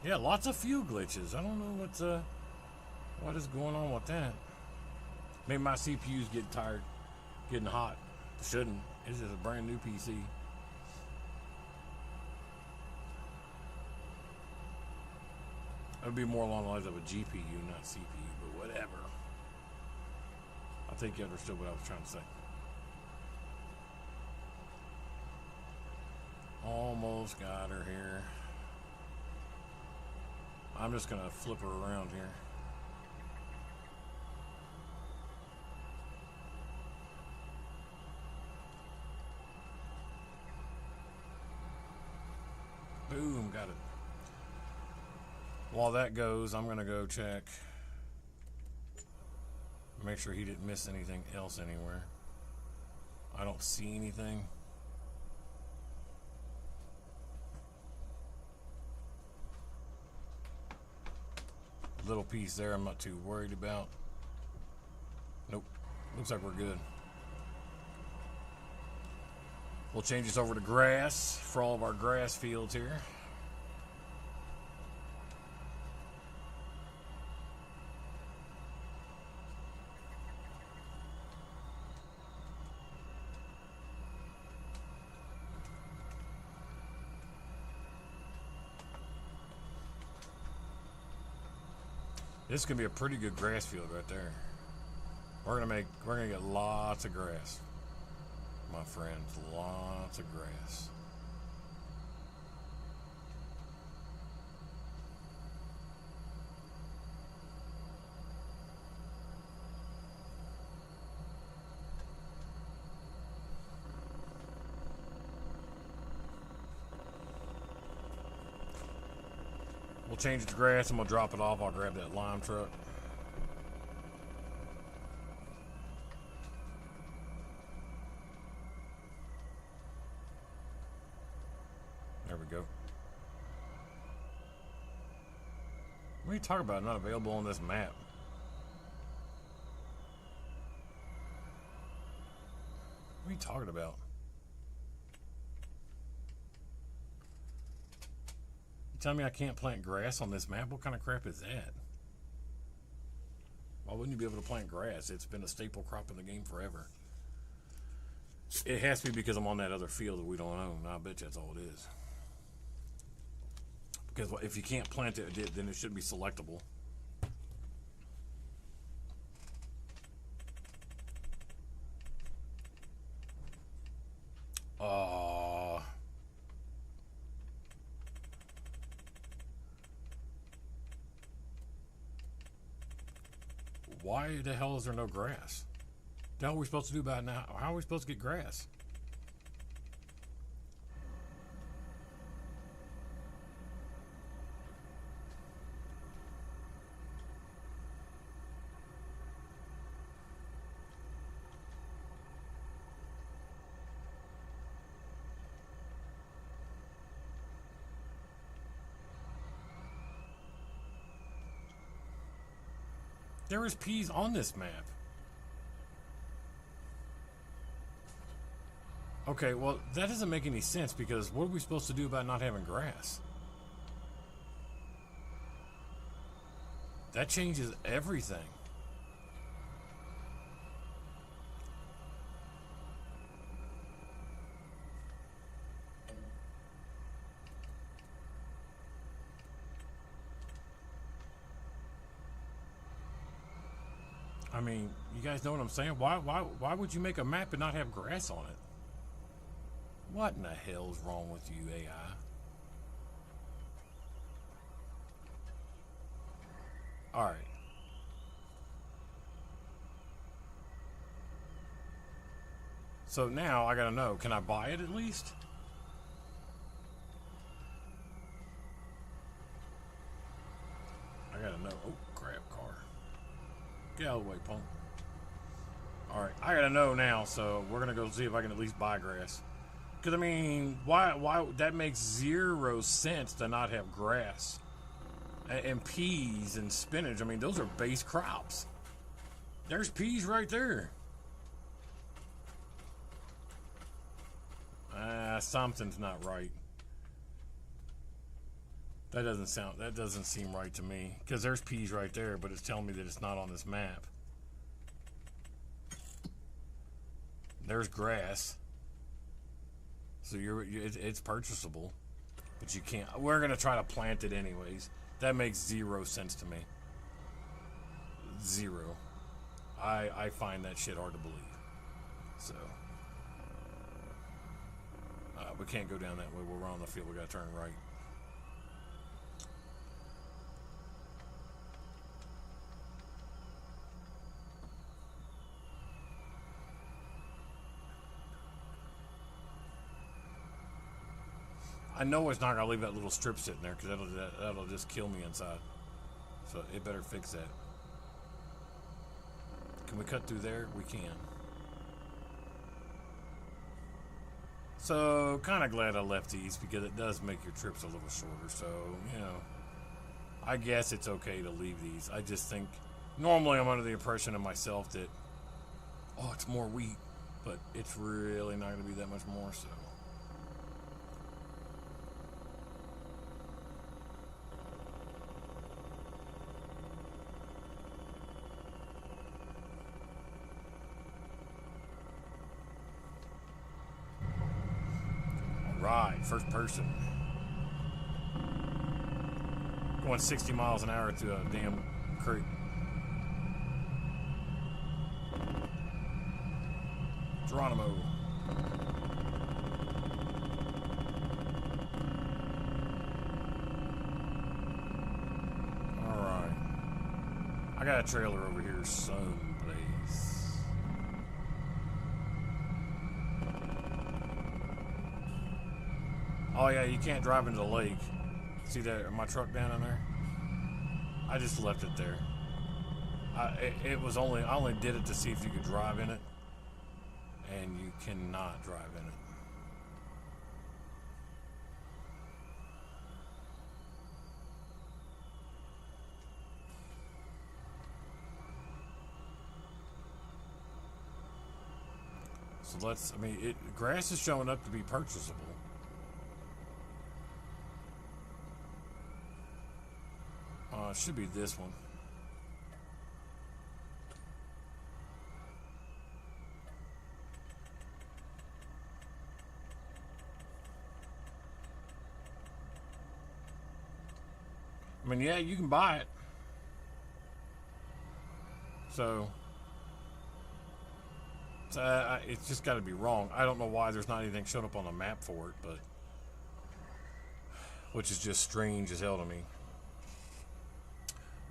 Yeah, lots of fuel glitches. I don't know what is going on with that. Maybe my CPU's getting tired, getting hot. Shouldn't. It's just a brand new PC. It would be more along the lines of a GPU, not CPU, but whatever. I think you understood what I was trying to say. Almost got her here. I'm just gonna flip her around here. Boom, got it. While that goes, I'm gonna go check. Make sure he didn't miss anything else anywhere. I don't see anything. Little piece there I'm not too worried about. Nope. Looks like we're good. We'll change this over to grass for all of our grass fields here. This is gonna be a pretty good grass field right there. We're gonna get lots of grass, my friends, lots of grass. We'll change it to grass and we'll drop it off. I'll grab that lime truck. There we go. What are you talking about? Not available on this map. What are you talking about? Tell me I can't plant grass on this map? What kind of crap is that? Why wouldn't you be able to plant grass? It's been a staple crop in the game forever. It has to be because I'm on that other field that we don't own. I bet you that's all it is. Because if you can't plant it, then it should be selectable. Why the hell is there no grass? What the hell are we supposed to do about it now? How are we supposed to get grass? There is peas on this map. Okay, well, that doesn't make any sense because what are we supposed to do about not having grass? That changes everything. I mean, you guys know what I'm saying? Why would you make a map and not have grass on it? What in the hell's wrong with you, AI? All right. So now I gotta know, can I buy it at least? I gotta know. Oh, crap, car. Get out of the way, punk. Alright, I gotta know now, so we're gonna go see if I can at least buy grass. Because, I mean, why, that makes 0 sense to not have grass. And peas and spinach, I mean, those are base crops. There's peas right there. Something's not right. That doesn't seem right to me. Because there's peas right there, but it's telling me that it's not on this map. There's grass. So it's purchasable. But you can't. We're going to try to plant it anyways. That makes 0 sense to me. 0. I find that shit hard to believe. So. We can't go down that way. We're on the field. We got to turn right. I know it's not going to leave that little strip sitting there because that'll just kill me inside. So it better fix that. Can we cut through there? We can. So, kind of glad I left these because it does make your trips a little shorter. So, you know, I guess it's okay to leave these. I just think, normally I'm under the impression of myself that, oh, it's more wheat. But it's really not going to be that much more, so. Right, first person. Going 60 miles an hour through a damn creek. Geronimo. Alright. I got a trailer over here someplace. Oh yeah, you can't drive into the lake. See that my truck down in there? I just left it there. I only did it to see if you could drive in it, and you cannot drive in it. So grass is showing up to be purchasable. It should be this one. I mean, yeah, you can buy it. So it's just got to be wrong. I don't know why there's not anything showing up on the map for it, but which is just strange as hell to me.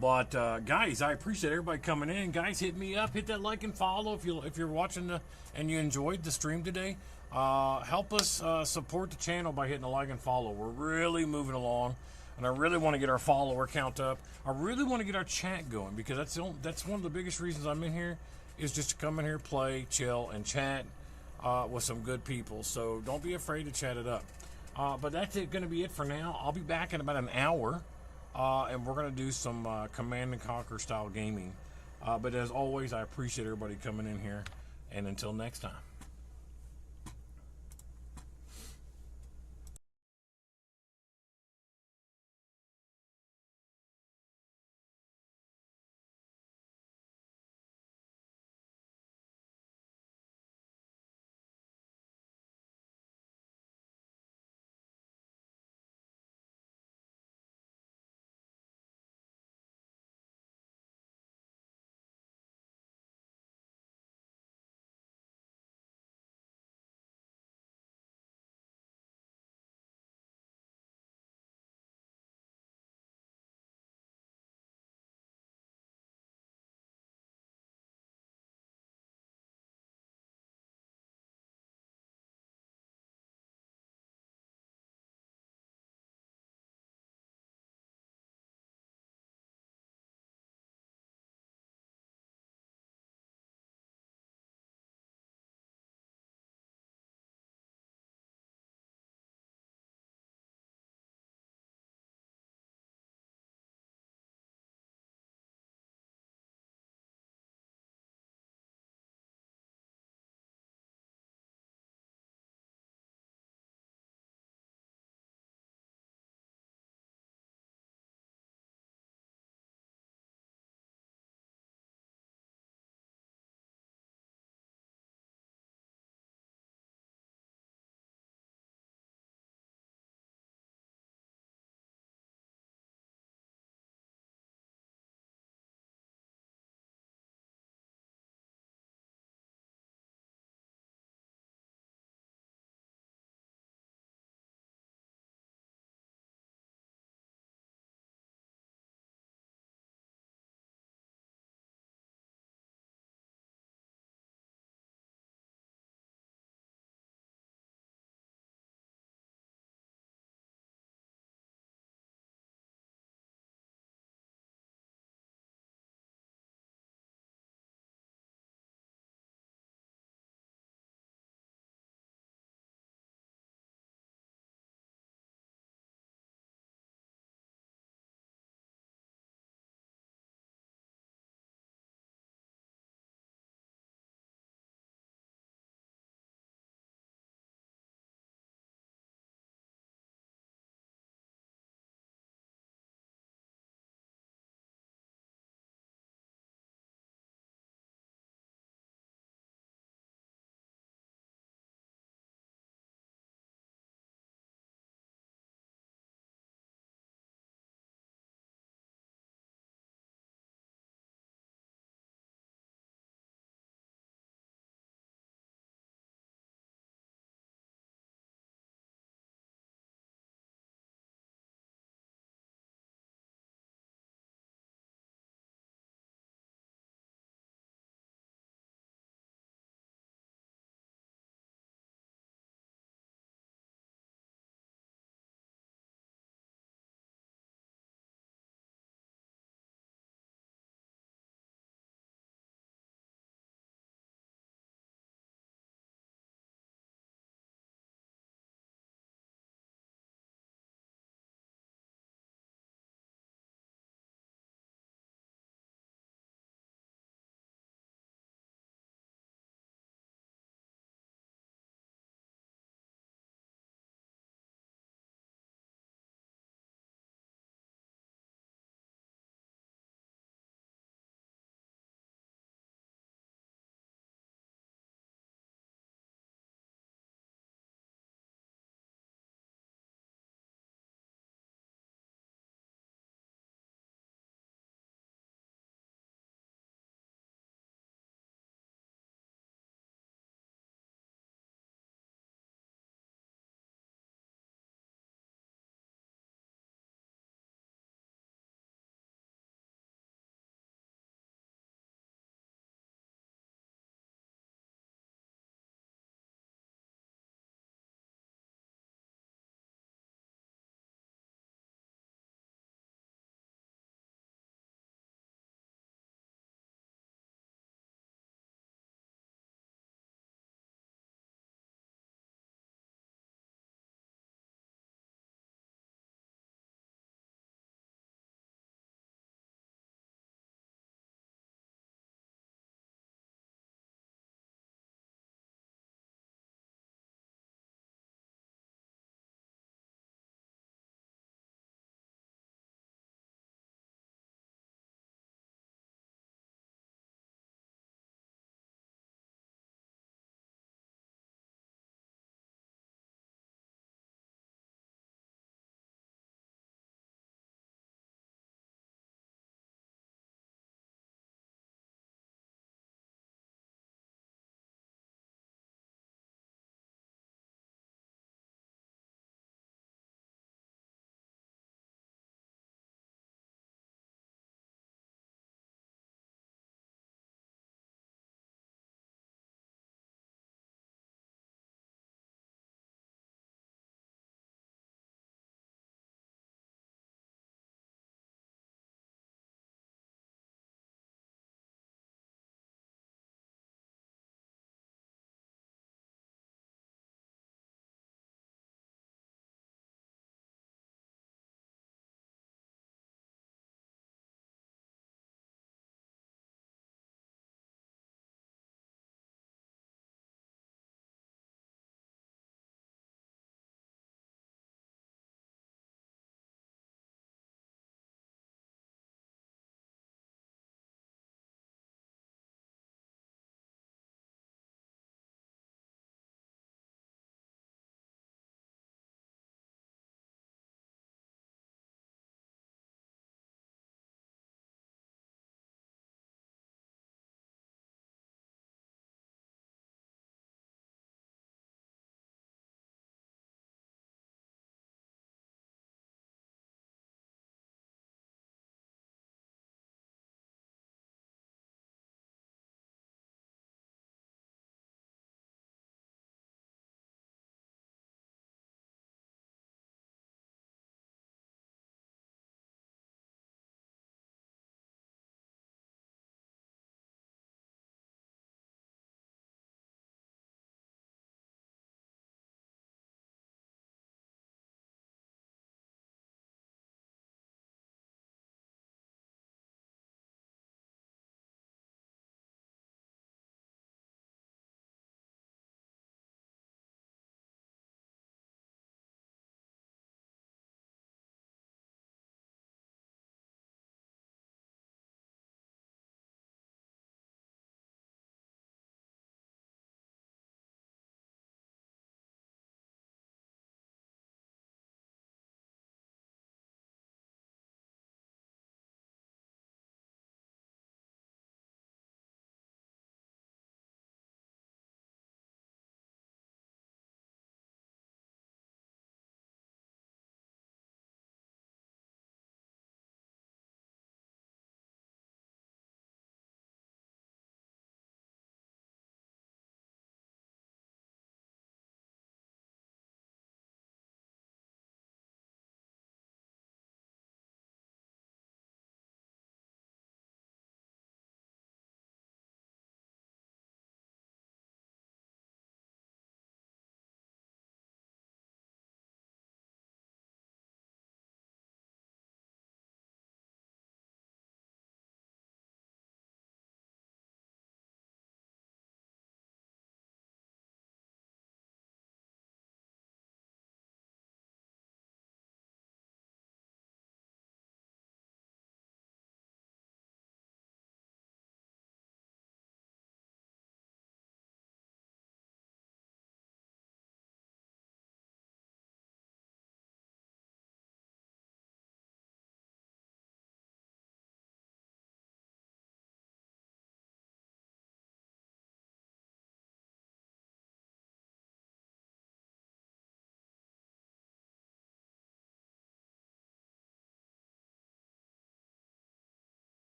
But guys, I appreciate everybody coming in. Guys, hit me up, hit that like and follow if you're watching and you enjoyed the stream today. Help us support the channel by hitting a like and follow. We're really moving along, and I really want to get our follower count up. I really want to get our chat going because that's one of the biggest reasons I'm in here, is just to come in here, play, chill, and chat with some good people. So don't be afraid to chat it up. But that's going to be it for now. I'll be back in about an hour. And we're going to do some Command and Conquer style gaming. But as always, I appreciate everybody coming in here. And until next time.